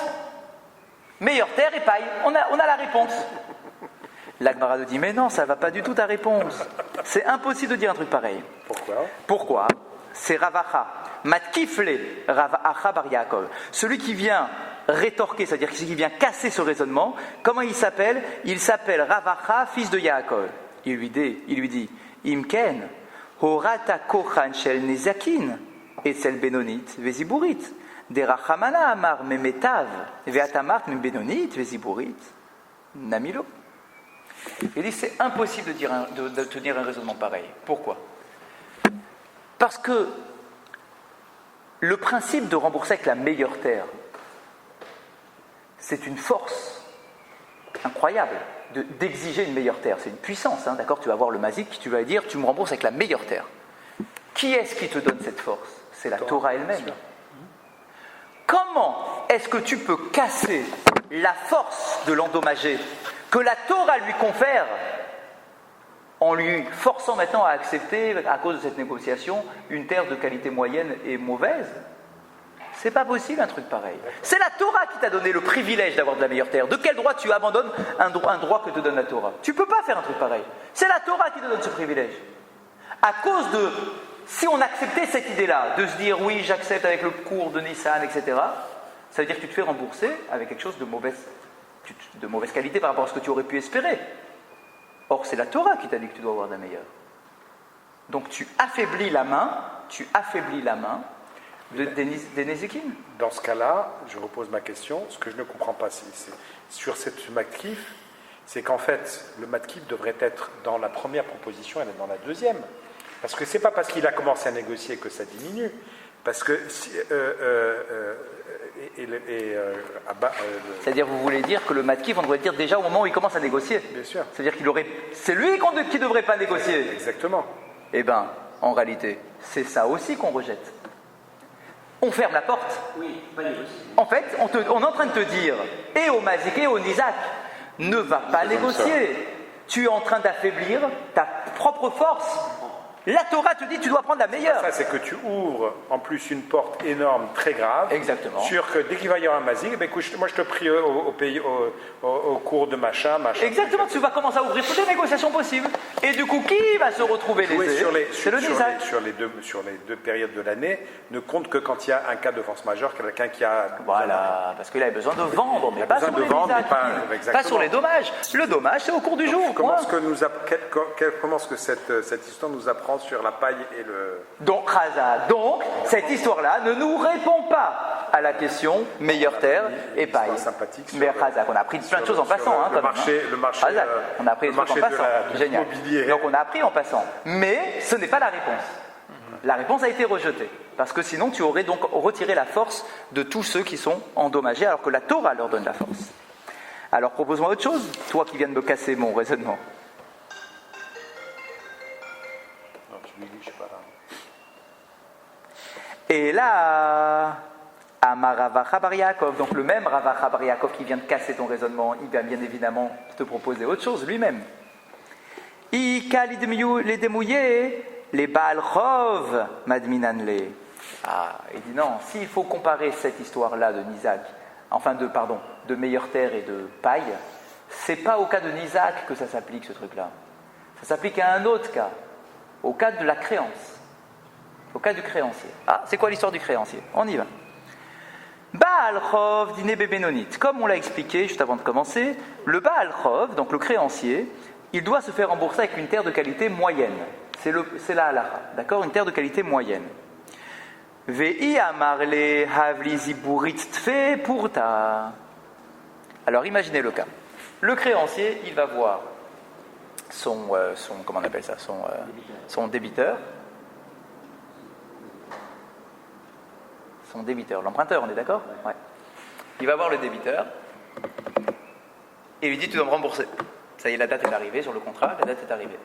Meilleure terre et paille. On a la réponse. L'Agmara nous dit, mais non, ça ne va pas du tout ta réponse. C'est impossible de dire un truc pareil. Pourquoi? C'est Ravacha. Matkifle Ravacha bar Yaakov. Celui qui vient rétorquer, c'est-à-dire qui vient casser ce raisonnement, comment il s'appelle? Il s'appelle Ravacha, fils de Yaakov. Il lui dit, Imken, Horata Kochan Shel Nezakin, Etzel Benonit, Veziburit, Derachamana Amar Memetav, Veatamart Benonit, Veziburit, Namilo. Il dit, c'est impossible de tenir un raisonnement pareil. Pourquoi? Parce que le principe de rembourser avec la meilleure terre, c'est une force incroyable d'exiger une meilleure terre. C'est une puissance, hein, d'accord? Tu vas voir le mazik, tu vas dire, tu me rembourses avec la meilleure terre. Qui est-ce qui te donne cette force? C'est la Torah elle-même. Comment est-ce que tu peux casser la force de l'endommagé que la Torah lui confère en lui forçant maintenant à accepter, à cause de cette négociation, une terre de qualité moyenne et mauvaise? C'est pas possible un truc pareil. C'est la Torah qui t'a donné le privilège d'avoir de la meilleure terre. De quel droit tu abandonnes un droit que te donne la Torah? Tu peux pas faire un truc pareil. C'est la Torah qui te donne ce privilège. À cause de... Si on acceptait cette idée-là, de se dire oui, j'accepte avec le cours de Nissan, etc., ça veut dire que tu te fais rembourser avec quelque chose de mauvaise qualité par rapport à ce que tu aurais pu espérer. Or, c'est la Torah qui t'a dit que tu dois avoir de la meilleure. Donc tu affaiblis la main des Nézékim. Dans ce cas-là, je repose ma question. Ce que je ne comprends pas, sur cette matkif, c'est qu'en fait, le matkif devrait être dans la première proposition et dans la deuxième. Parce que ce n'est pas parce qu'il a commencé à négocier que ça diminue. Parce que... C'est-à-dire, vous voulez dire que le matkif, on devrait dire déjà au moment où il commence à négocier. Bien sûr. C'est-à-dire c'est lui qui ne devrait pas négocier. Exactement. Eh bien, en réalité, c'est ça aussi qu'on rejette. On ferme la porte. Oui, pas négocier. En fait, on est en train de te dire, et au Mazik et au Nizak, ne va pas négocier. Tu es en train d'affaiblir ta propre force. La Torah te dit tu dois prendre la meilleure. Ça, c'est que tu ouvres en plus une porte énorme, très grave. Exactement. Sur que dès qu'il va y avoir un mazik, ben, écoute, moi je te prie au cours de machin. Exactement, tu vas commencer à ouvrir toutes les négociations possibles. Et du coup, qui va se retrouver lésé? C'est le Nizak. Sur les deux périodes de l'année, ne compte que quand il y a un cas de force majeure, quelqu'un qui a... Voilà, parce qu'il a besoin de vendre, mais pas sur les Nizak. Pas sur les dommages. Le dommage, c'est au cours du jour. Comment est-ce que cette histoire nous apprend sur la paille et le... Donc, cette histoire-là ne nous répond pas à la question meilleure terre et paille. Mais Khazak, on a appris plein de choses en passant. Le marché on a appris des trucs en passant. Génial. Donc on a appris en passant. Mais ce n'est pas la réponse. La réponse a été rejetée. Parce que sinon, tu aurais donc retiré la force de tous ceux qui sont endommagés, alors que la Torah leur donne la force. Alors propose-moi autre chose, toi qui viens de me casser mon raisonnement. Et là, Amar Ravacha bar Yaakov, donc le même Ravacha bar Yaakov qui vient de casser ton raisonnement, il va bien évidemment te proposer autre chose lui-même. Ika les démouillés, les Baal Chov madminanle. Ah, il dit non, s'il faut comparer cette histoire-là de Nizak, de meilleure terre et de paille, c'est pas au cas de Nizak que ça s'applique ce truc-là. Ça s'applique à un autre cas, au cas de la créance. Au cas du créancier. Ah, c'est quoi l'histoire du créancier? On y va. Baal Chov dîner bénonit. Comme on l'a expliqué juste avant de commencer, le Baal Chov, donc le créancier, il doit se faire rembourser avec une terre de qualité moyenne. C'est la halakha, d'accord? Une terre de qualité moyenne. Ve'i amarle havli ziburit tfe purta. Alors imaginez le cas. Le créancier, il va voir son débiteur. Son débiteur, l'emprunteur, on est d'accord? Ouais. Il va voir le débiteur et lui dit tu dois me rembourser. Ça y est, la date est arrivée sur le contrat, la date est arrivée.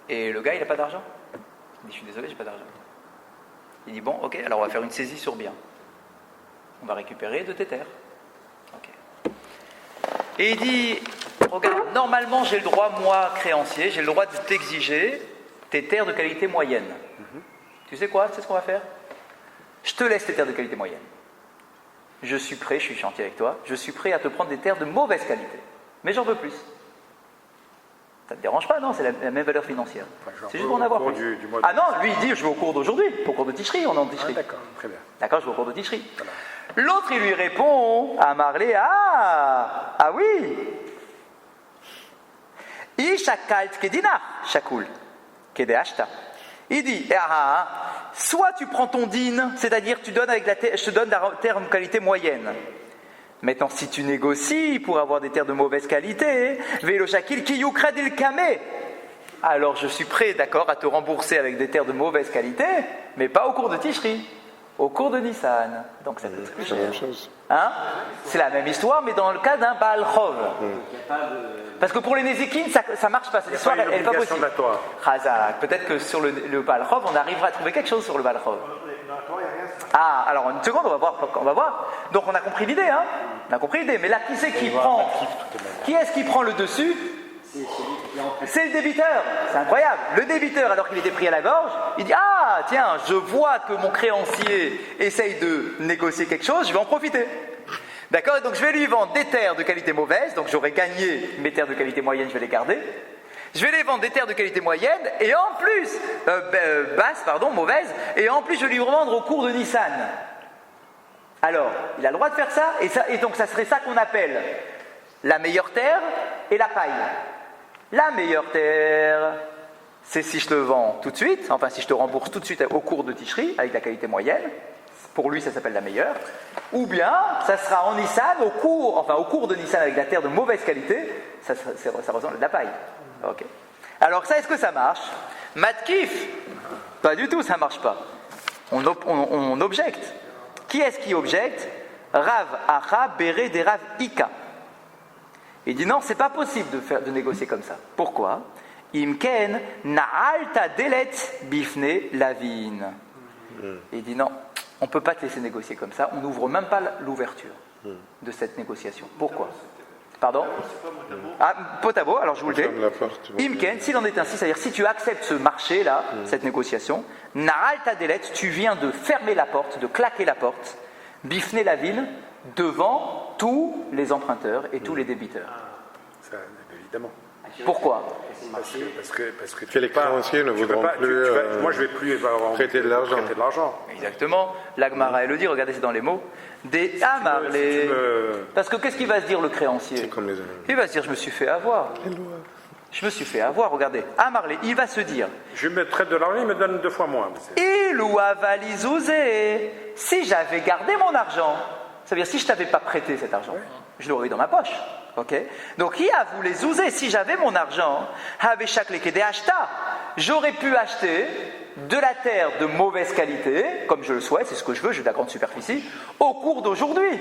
Et le gars, il n'a pas d'argent. Il dit je suis désolé, j'ai pas d'argent. Il dit bon, ok, alors on va faire une saisie sur bien. On va récupérer de tes terres. Ok. Et il dit, regarde, normalement j'ai le droit, moi, créancier, j'ai le droit de t'exiger tes terres de qualité moyenne. Tu sais quoi? Tu sais ce qu'on va faire? Je te laisse tes terres de qualité moyenne. Je suis prêt, je suis gentil avec toi, je suis prêt à te prendre des terres de mauvaise qualité. Mais j'en veux plus. Ça ne te dérange pas, non? C'est la même valeur financière. C'est juste pour en avoir plus. Ah non, lui il dit, je vais au cours d'aujourd'hui, au cours de Tishri, on est en Tishri. D'accord, très bien. D'accord, je vais au cours de Tishri. Voilà. L'autre, il lui répond à Marley, ah oui. Ishakalt kedina, shakul, kedeashta. Il dit, soit tu prends ton din, c'est-à-dire tu donnes avec je te donne la terre de qualité moyenne. Maintenant, si tu négocies pour avoir des terres de mauvaise qualité, velo shakil ki yukradil kame. Alors je suis prêt, d'accord, à te rembourser avec des terres de mauvaise qualité, mais pas au cours de Tishri, au cours de Nissan. Donc ça coûte plus cher. C'est la même chose. Hein? C'est la même histoire, mais dans le cas d'un Baal Chov. Parce que pour les Nézékin, ça marche pas. Cette histoire, elle n'est pas possible. Chazak. Peut-être que sur le Baal Chov, on arrivera à trouver quelque chose sur le Baal Chov. Ah, alors une seconde, on va voir. Donc on a compris l'idée, hein? On a compris l'idée. Mais là, qui c'est qui prend? Qui est-ce qui prend le dessus? C'est le débiteur. C'est incroyable. Le débiteur, alors qu'il était pris à la gorge, il dit, ah tiens, je vois que mon créancier essaye de négocier quelque chose, je vais en profiter. D'accord? Donc je vais lui vendre des terres de qualité mauvaise, donc j'aurai gagné mes terres de qualité moyenne, je vais les garder. Je vais les vendre des terres de qualité moyenne, et en plus, mauvaise, et en plus je vais lui revendre au cours de Nissan. Alors, il a le droit de faire ça, et donc ça serait ça qu'on appelle la meilleure terre et la paille. La meilleure terre, c'est si je te vends tout de suite, enfin si je te rembourse tout de suite au cours de Tishri, avec la qualité moyenne, pour lui ça s'appelle la meilleure, ou bien ça sera en Nissan, au cours de Nissan avec la terre de mauvaise qualité, ça ressemble à de la paille. Ok. Alors ça, est-ce que ça marche? Matkif? Pas du tout, ça ne marche pas. On objecte. Qui est-ce qui objecte? Rav Acha Bere de Rav Ika. Il dit non, c'est pas possible de négocier comme ça. Pourquoi? Imken na'alta delet bifne lavin. Il dit non, on ne peut pas te laisser négocier comme ça. On n'ouvre même pas l'ouverture de cette négociation. Pourquoi? Pardon? Potabo, alors je vous le dis. Imken, s'il en est ainsi, c'est-à-dire si tu acceptes ce marché-là, cette négociation, na'alta delet, tu viens de fermer la porte, de claquer la porte, bifne lavin, devant tous les emprunteurs et tous les débiteurs. Ça, évidemment. Pourquoi? Parce que les créanciers ne voudront plus moi, je ne vais plus prêter de l'argent. Exactement. L'Agmara, elle le dit, regardez, c'est dans les mots. Des amarlés. Parce que qu'est-ce qu'il va se dire, le créancier? C'est comme les animaux. Il va se dire, je me suis fait avoir. Je me suis fait avoir, regardez. Amarlé, il va se dire. Je me traite de l'argent, il me donne 2 fois moins. Ilou avalizouzé. Si j'avais gardé mon argent, ça veut dire si je ne t'avais pas prêté cet argent, je l'aurais eu dans ma poche. Okay? Donc, il a voulu zouzer. Si j'avais mon argent, j'aurais pu acheter de la terre de mauvaise qualité, comme je le souhaite, c'est ce que je veux, j'ai de la grande superficie, au cours d'aujourd'hui,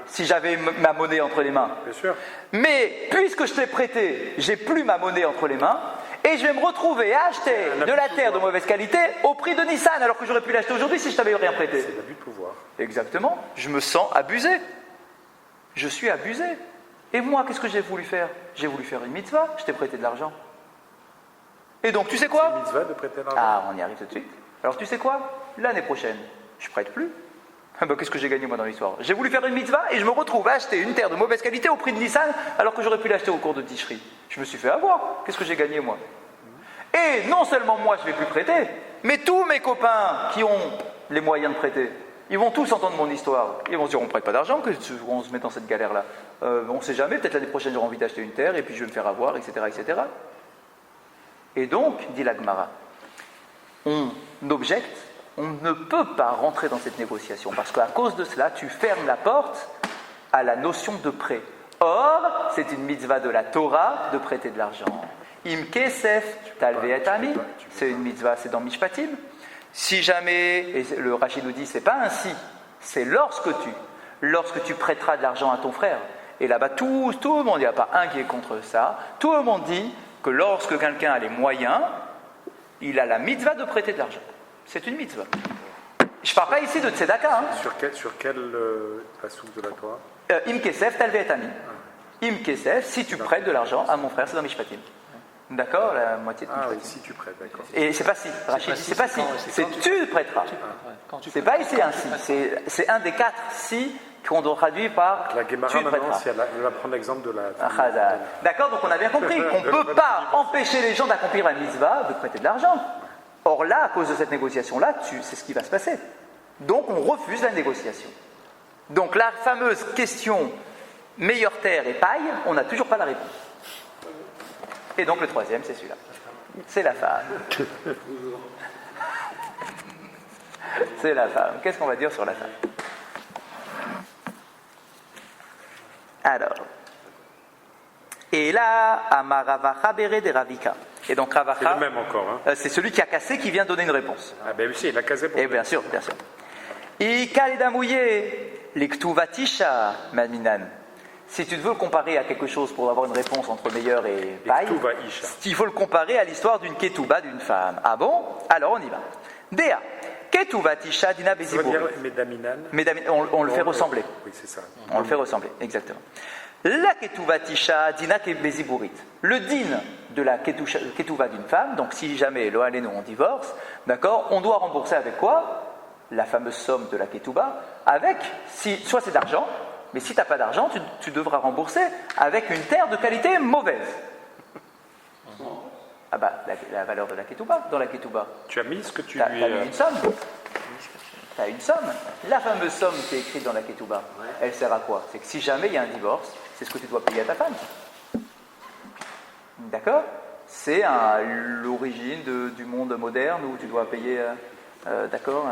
si j'avais ma monnaie entre les mains. Bien sûr. Mais puisque je t'ai prêté, j'ai plus ma monnaie entre les mains, et je vais me retrouver à acheter de la terre de mauvaise qualité au prix de Nissan, alors que j'aurais pu l'acheter aujourd'hui si je t'avais rien prêté. C'est l'abus de pouvoir. Exactement. Je me sens abusé. Je suis abusé. Et moi, qu'est-ce que j'ai voulu faire? J'ai voulu faire une mitzvah, je t'ai prêté de l'argent. Et donc, tu sais quoi? C'est une mitzvah de prêter l'argent. Ah, on y arrive tout de suite. Alors, tu sais quoi? L'année prochaine, je prête plus. Qu'est-ce que j'ai gagné, moi, dans l'histoire? J'ai voulu faire une mitzvah et je me retrouve à acheter une terre de mauvaise qualité au prix de Nissan, alors que j'aurais pu l'acheter au cours de Tishri. Je me suis fait avoir. Qu'est-ce que j'ai gagné, moi? Et non seulement moi, je ne vais plus prêter, mais tous mes copains qui ont les moyens de prêter, ils vont tous entendre mon histoire. Ils vont se dire, on ne prête pas d'argent, qu'on se met dans cette galère-là. On ne sait jamais, peut-être l'année prochaine j'aurai envie d'acheter une terre et puis je vais me faire avoir, etc. etc. Et donc, dit la Gemara, on objecte, on ne peut pas rentrer dans cette négociation parce qu'à cause de cela, tu fermes la porte à la notion de prêt. Or, c'est une mitzvah de la Torah de prêter de l'argent. Im kesef talve et ami, c'est une mitzvah, c'est dans Mishpatim. Si jamais, et le Rashi nous dit, c'est pas ainsi, c'est lorsque tu prêteras de l'argent à ton frère. Et là-bas, tout le monde, il n'y a pas un qui est contre ça, tout le monde dit que lorsque quelqu'un a les moyens, il a la mitzvah de prêter de l'argent. C'est une mitzvah. Je ne parle pas ici de tzedaka. Hein. Sur quel passouk de la Torah? Im kesef talve et ami. Im Kesef, si tu prêtes de l'argent à mon frère, c'est dans Mishpatim. D'accord, la moitié de Ah oui, Mishpatim. si tu prêtes, d'accord. Et c'est pas si, Rachid, c'est pas si, c'est tu prêteras. C'est pas ici un si, c'est un des 4 si qu'on doit traduire par La tu Gemara, maintenant, prêteras. si elle va prendre l'exemple de la... Chazal. D'accord, donc on a bien compris qu'on ne peut pas empêcher les gens d'accomplir la mitzvah de prêter de l'argent. Or là, à cause de cette négociation-là, c'est ce qui va se passer. Donc on refuse la négociation. Donc la fameuse question meilleure terre et paille, on n'a toujours pas la réponse. Et donc le troisième, c'est celui-là. C'est la femme. C'est la femme. Qu'est-ce qu'on va dire sur la femme? Alors, et là, Amaravacha Bere de Ravika. Et donc Ravacha, C'est le même encore. Hein. c'est celui qui a cassé qui vient donner une réponse. Ah ben oui, il a casé pour Et bien sûr, bien sûr. Et Kalidamouye, l'Iktuvatisha, Maminan. Si tu veux le comparer à quelque chose pour avoir une réponse entre meilleur et paille, Ketouva Isha. il faut le comparer à l'histoire d'une Ketouba d'une femme. Ah bon? Alors on y va. Dea, Ketouvatisha Dina Ça veut Bezibur. dire Medaminan. On le fait ressembler. Oui, c'est ça. On le fait ressembler, exactement. La Ketouvatisha Dina Beziburit. Le din de la Ketouva d'une femme, donc si jamais Lohan et nous on divorce, d'accord, on doit rembourser avec quoi? La fameuse somme de la Ketouba, avec, soit c'est d'argent, mais si tu n'as pas d'argent, tu devras rembourser avec une terre de qualité mauvaise. Ah bah, la valeur de la Ketouba, dans la Ketouba. Tu as mis ce que tu T'as lui... mis une somme. T'as une somme. La fameuse somme qui est écrite dans la Ketouba, elle sert à quoi? C'est que si jamais il y a un divorce, c'est ce que tu dois payer à ta femme. D'accord? C'est l'origine du monde moderne où tu dois payer, d'accord,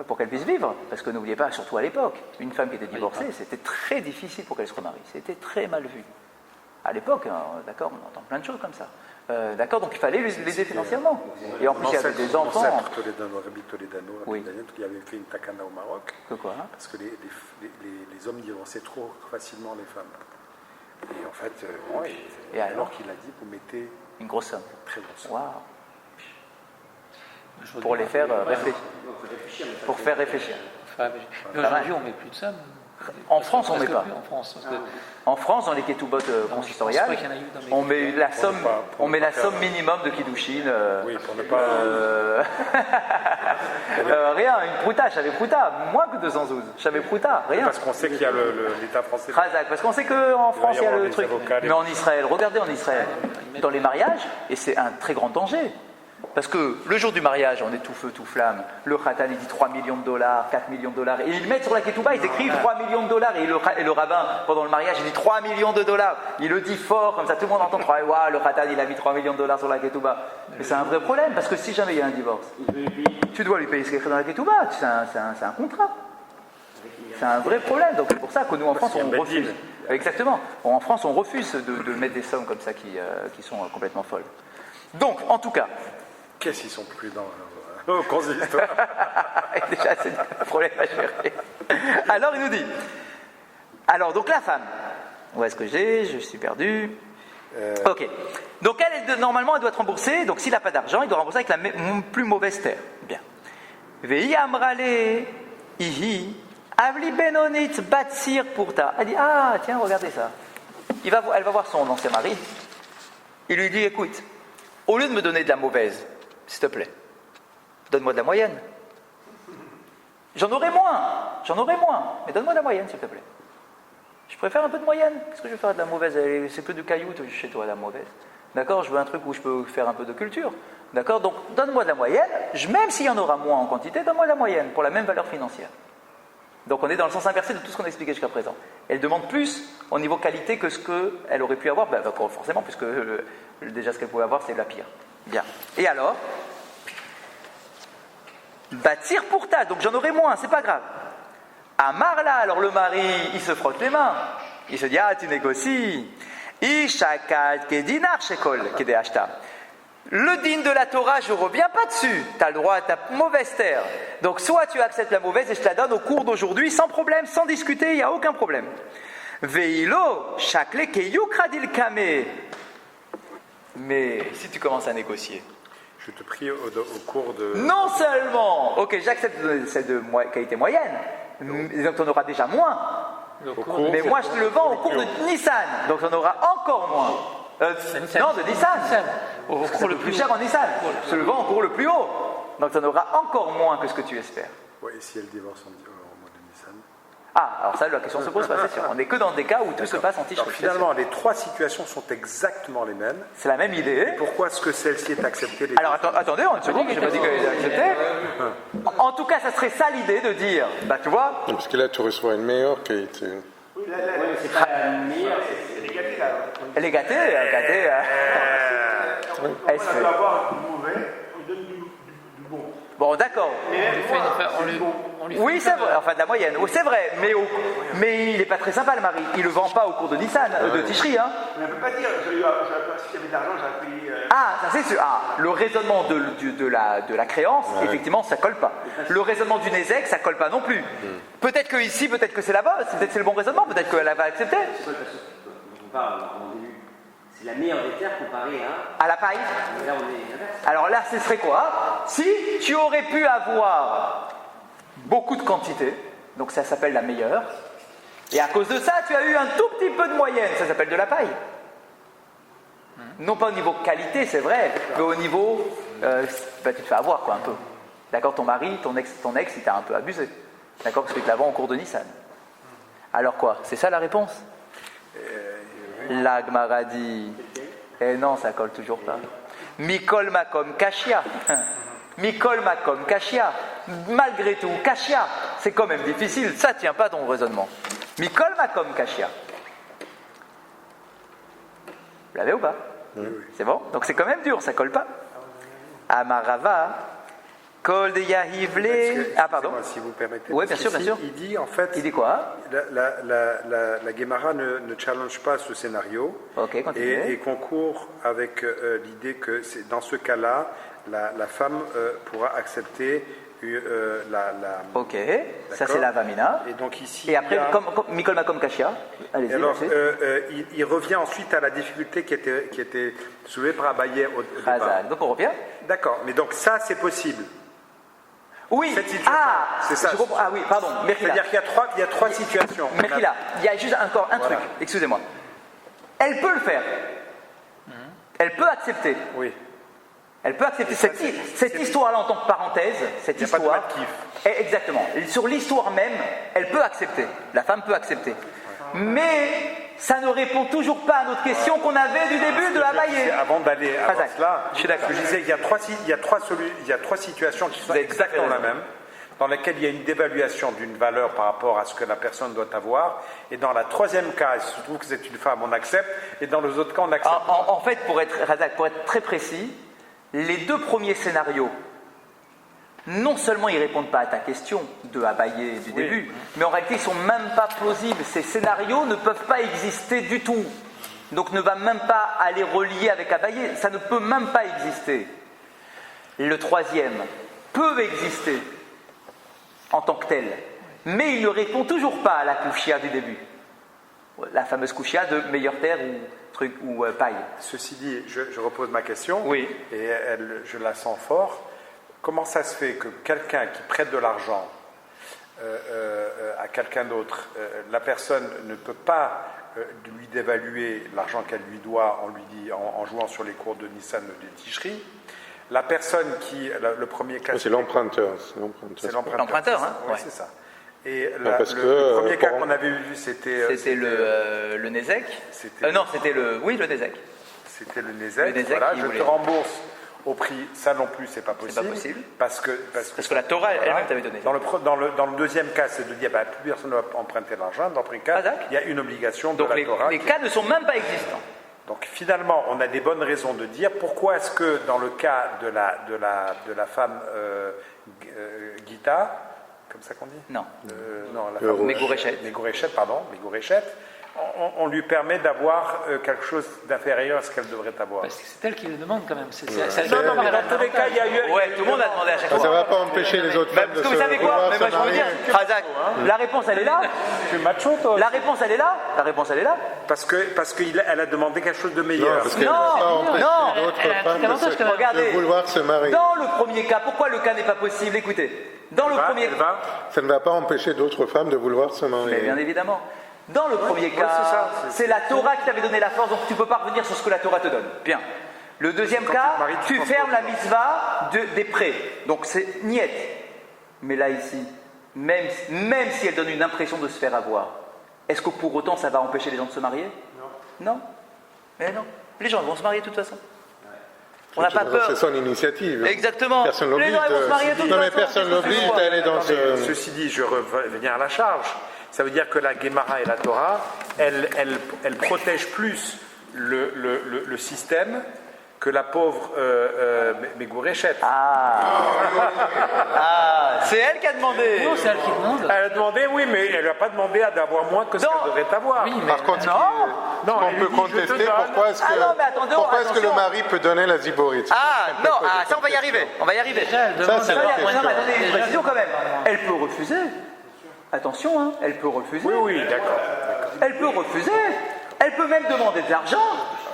pour qu'elle puisse vivre. Parce que n'oubliez pas, surtout à l'époque, une femme qui était divorcée, c'était très difficile pour qu'elle se remarie. C'était très mal vu. À l'époque, d'accord, on entend plein de choses comme ça. D'accord, donc il fallait l'aider financièrement. Et en plus, il y avait des enfants. L'ancêtre Toledano, Rabbi Toledano, Oui. qui avait fait une takana au Maroc, Que quoi, hein? parce que les hommes divorçaient trop facilement les femmes. Et en fait, Et alors qu'il a dit, vous mettez Une grosse somme. très grosse somme. Waouh. Pour les faire réfléchir. Pour faire réfléchir. Mais aujourd'hui, on ne met plus de somme. En France, on ne met Presque pas. plus en France. Parce que En France, dans les ketubot consistoriales, je pense pas qu'il y en a eu dans mes- on met la somme, pour on met ne pas la somme minimum de kiddushin. Oui, pour ne pas... Rien, une prouta, j'avais prouta, moins que 212. J'avais prouta, rien. Parce qu'on sait qu'il y a l'État français. Razak, parce qu'on sait qu'en France, il y a avoir le des truc. avocats, Mais en Israël, regardez en Israël, dans les mariages, et c'est un très grand danger. Parce que le jour du mariage, on est tout feu, tout flamme. Le khatan, il dit 3 millions de dollars, 4 millions de dollars. Et ils mettent sur la ketouba, ils écrivent 3 millions de dollars. Et le rabbin, pendant le mariage, il dit 3 millions de dollars. Il le dit fort, comme ça, tout le monde entend. Waouh, le khatan, il a mis 3 millions de dollars sur la ketouba. Mais c'est un vrai problème, parce que si jamais il y a un divorce, tu dois lui payer ce qui est écrit dans la ketouba. C'est un contrat. C'est un vrai problème. Donc c'est pour ça que nous, en France, on refuse. Exactement. En France, on refuse de mettre des sommes comme ça qui sont complètement folles. Donc, en tout cas, Qu'est-ce qu'ils sont prudents alors, au consistoire. déjà, c'est un problème à gérer. Alors, il nous dit. Alors, donc la femme. Où est-ce que je suis perdu. Ok. Donc, normalement, elle doit être remboursée. Donc, s'il n'a pas d'argent, il doit rembourser avec la plus mauvaise terre. Bien. Vei amrale ihi avli benonit batsir pourta. Elle dit, ah, tiens, regardez ça. Elle va voir son ancien mari. Il lui dit, écoute, au lieu de me donner de la mauvaise, s'il te plaît, donne-moi de la moyenne. J'en aurai moins, mais donne-moi de la moyenne, s'il te plaît. Je préfère un peu de moyenne. Qu'est-ce que je vais faire de la mauvaise? C'est que du caillou chez toi, la mauvaise. D'accord? Je veux un truc où je peux faire un peu de culture. D'accord? Donc, donne-moi de la moyenne. Même s'il y en aura moins en quantité, donne-moi de la moyenne pour la même valeur financière. Donc, on est dans le sens inversé de tout ce qu'on a expliqué jusqu'à présent. Elle demande plus au niveau qualité que ce qu'elle aurait pu avoir, forcément, puisque déjà ce qu'elle pouvait avoir, c'est la pire. Bien. Et alors? Bâtir pour ta, donc j'en aurai moins, c'est pas grave. Amarla, alors le mari, il se frotte les mains. Il se dit, ah, tu négocies. Ishakal kedinar shekol kedeashta. Le din de la Torah, je ne reviens pas dessus. Tu as le droit à ta mauvaise terre. Donc, soit tu acceptes la mauvaise et je te la donne au cours d'aujourd'hui, sans problème, sans discuter, il n'y a aucun problème. Veilo, shakle keyukradil kame. Mais si tu commences à négocier. Je te prie au cours de... Non seulement, ok, j'accepte celle de qualité moyenne, donc tu en auras déjà moins. Mais moi, je te le vends au cours de Nissan, donc on aura encore moins. Non, de Nissan. Au cours le plus cher en Nissan. Je te le vends au cours le plus haut, donc tu en auras encore moins que ce que tu espères. Oui, et si elle divorce en mode de Nissan? Ah, alors ça, la question se pose pas, c'est sûr. On n'est que dans des cas où tout se passe en Alors ticherie. finalement, les trois situations sont exactement les mêmes. C'est la même idée. Pourquoi est-ce que celle-ci est acceptée? Alors attendez, une seconde, je n'ai pas dit qu'elle était acceptée. En tout cas, ça serait ça l'idée de dire, bah tu vois, Parce que là, tu reçois une meilleure qualité. Oui, mais c'est pas la meilleure. elle est gâtée. Elle se On fait. va avoir du mauvais, on donne du bon. Bon, d'accord. On lui Oui, c'est vrai, enfin de la moyenne. Oui, c'est vrai, mais il n'est pas très sympa le mari. Il le vend pas au cours de Nissan, de Ticherie, hein. Mais on ne peut pas dire, si j'avais de l'argent, j'aurais payé. Ah, ça c'est sûr. Ah, le raisonnement de la créance, effectivement, ça colle pas. Le raisonnement du Nézek, ça colle pas non plus. Peut-être que ici, peut-être que c'est là-bas, peut-être c'est le bon raisonnement, peut-être qu'elle va accepter. C'est quoi le passage dont on parle en début? C'est la meilleure des terres comparée à. À la paille. Là, on est inverse. Alors là, ce serait quoi? Si tu aurais pu avoir beaucoup de quantité, donc ça s'appelle la meilleure, et à cause de ça, tu as eu un tout petit peu de moyenne, ça s'appelle de la paille. Non pas au niveau qualité, c'est vrai, mais au niveau, tu te fais avoir quoi un peu. D'accord, ton mari, ton ex, il t'a un peu abusé. D'accord, parce que tu la vends au cours de Nissan. Alors quoi? C'est ça la réponse? La Gemara dit, eh non, ça colle toujours pas. Mikol makom kashia. Mikol makom kashia. Malgré tout, kashia. C'est quand même difficile, ça tient pas ton raisonnement. Mikol makom kashia. Vous l'avez ou pas? Oui. C'est bon? Donc c'est quand même dur, ça colle pas. Amarava. Kol de Yahivle. Ah, pardon. Si vous permettez. Oui, bien sûr, bien sûr. Il dit en fait. Il dit quoi? La Gemara ne challenge pas ce scénario Ok, continuez. et concourt avec l'idée que dans ce cas-là, la femme pourra accepter Ok, ça c'est la Vamina. Et donc ici. Et après, il y a- comme Mikol Makom Kashia, allez-y. Et alors, allez-y. il revient ensuite à la difficulté qui était soulevée par Abaye au départ. Razak. Donc on revient. D'accord, mais donc ça c'est possible. Oui, Cette situation, c'est ça. je comprends. Ah oui, pardon, Merkila. C'est-à-dire qu'il y a trois situations. Merkila, il y a juste encore un truc, excusez-moi. Elle peut le faire. Elle peut accepter. Oui. Elle peut accepter cette histoire-là en tant que parenthèse, cette Il n'y a pas de histoire. motif. Exactement. Sur l'histoire même, elle peut accepter. La femme peut accepter. Mais ça ne répond toujours pas à notre question qu'on avait du début de Abaye. Avant d'aller à Razak, cela, je suis d'accord. je disais qu'il y a trois situations qui sont avez tout à fait exactement la raison. même, dans lesquelles il y a une dévaluation d'une valeur par rapport à ce que la personne doit avoir. Et dans la troisième cas, il se trouve que c'est une femme, on accepte. Et dans les autres cas, on accepte. En fait, pour être très précis, les deux premiers scénarios, non seulement ils ne répondent pas à ta question de Abaye du début, mais en réalité ils ne sont même pas plausibles. Ces scénarios ne peuvent pas exister du tout. Donc ne va même pas aller relier avec Abaye, ça ne peut même pas exister. Le troisième peut exister en tant que tel, mais il ne répond toujours pas à la kouchia du début. La fameuse kouchia de meilleure terre ou paille. Ceci dit, je repose ma question, Oui. et je la sens fort. Comment ça se fait que quelqu'un qui prête de l'argent à quelqu'un d'autre, la personne ne peut pas lui dévaluer l'argent qu'elle lui doit en jouant sur les cours de Nissan de Ticherie? La personne le premier cas... C'est l'emprunteur. C'est L'emprunteur, hein? Oui, Ouais. c'est ça. Et parce que, le premier cas pour- qu'on avait vu, c'était... C'était le Nézek. C'était- Non, c'était le Nézek. C'était le Nézek. Le Nézek Voilà, qui je voulait. te rembourse au prix. Ça non plus, c'est pas possible. pas possible. Parce que la Torah elle-même t'avait donné. Dans le deuxième cas, c'est de dire plus personne ne va emprunter l'argent. Dans le premier cas, Razak. il y a une obligation de Donc la Torah. les cas ne sont même pas existants. Donc finalement, on a des bonnes raisons de dire pourquoi est-ce que dans le cas de la femme Gita, comme ça qu'on dit? Non. Non, la femme Mégouréchette. Mégouréchette, on lui permet d'avoir quelque chose d'inférieur à ce qu'elle devrait avoir. Parce que c'est elle qui le demande quand même. Non, mais dans tous les cas, il y a eu... Ouais, tout le monde a demandé à chaque fois. Ça ne va pas empêcher les autres femmes Parce de que se vous savez quoi? vouloir Mais se moi, je veux marier. dire, Razak, la réponse elle est là. Tu es macho, toi? La réponse elle est là. Parce qu'elle a demandé quelque chose de meilleur. Non, parce qu'elle ne Non, va pas empêcher non. d'autres Elle a un femmes petit avantage quand même. Regardez. de vouloir se marier. Dans le premier cas, pourquoi le cas n'est pas possible? Écoutez, dans le premier Elle va. Ça ne va pas empêcher d'autres femmes de vouloir se Mais marier. bien évidemment. Dans le premier cas, c'est ça, c'est la Torah qui t'avait donné la force, donc tu ne peux pas revenir sur ce que la Torah te donne. Bien. Le deuxième Quand cas, tu te maries, tu tu penses fermes pas la mitzvah des prêts. Donc c'est niet. Mais là, ici, même si elle donne une impression de se faire avoir, est-ce que pour autant ça va empêcher les gens de se marier? Non. Mais non. Les gens vont se marier de toute façon. On n'a pas peur. C'est son initiative. Exactement. Personne Les gens vont se marier de toute Non, mais façon. personne l'oblige d'aller dans ce. Ceci dit, je reviens à la charge. Ça veut dire que la Gemara et la Torah, elles protègent plus le système que la pauvre Megourechet. C'est elle qui a demandé. Non, c'est elle qui demande. Elle a demandé, oui, mais elle n'a pas demandé d'avoir moins que ce Non. qu'elle devrait avoir. Oui, mais Par contre, Non. ce qu'on elle peut lui dit, je te contester, donne. pourquoi est-ce que, Ah non, mais attendez, pourquoi est-ce que le attention. mari peut donner la ziborite? Non, ça on va y arriver. On va y arriver. déjà, elle demande. c'est Non, la mais question. attendez, une Déjà, précision quand même. Elle peut refuser. Attention, hein, elle peut refuser. Oui, d'accord. Elle peut refuser. Elle peut même demander de l'argent.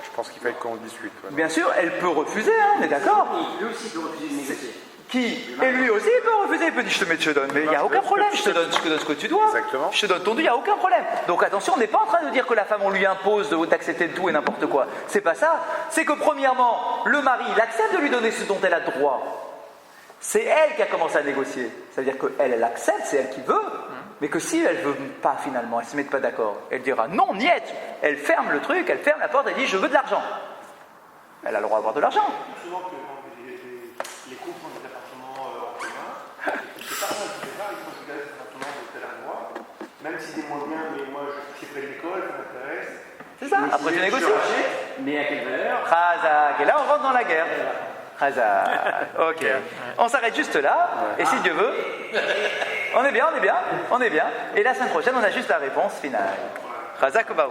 Je pense qu'il fallait qu'on discute. ouais. Bien sûr, elle peut refuser, hein, on est d'accord. Lui aussi peut refuser de négocier. Qui Et lui aussi il peut refuser, il peut dire je te mets, je te donne, mais il n'y a aucun problème, je te donne ce que tu dois. Exactement. Je te donne ton dû, il n'y a aucun problème. Donc attention, on n'est pas en train de dire que la femme on lui impose d'accepter tout et n'importe quoi. C'est pas ça. C'est que premièrement, le mari, il accepte de lui donner ce dont elle a droit. C'est elle qui a commencé à négocier. Ça veut dire qu'elle accepte, c'est elle qui veut. Mais que si elle ne veut pas finalement, elle ne se met pas d'accord, elle dira non, niet. Elle ferme le truc, elle ferme la porte, elle dit je veux de l'argent. Elle a le droit d'avoir de l'argent. Souvent que les couples ont des appartements en commun, c'est pas mal, c'est rare, ils considèrent cet appartement de tel endroit, même s'il est moins bien, mais moi je suis près de l'école, ça m'intéresse. C'est ça, après tu négocies. Mais à quelle valeur? Razak. Et là, on rentre dans la guerre. Razak. Ok. On s'arrête juste là. Et si Dieu veut, on est bien. Et la semaine prochaine, on a juste la réponse finale. Razak Baou.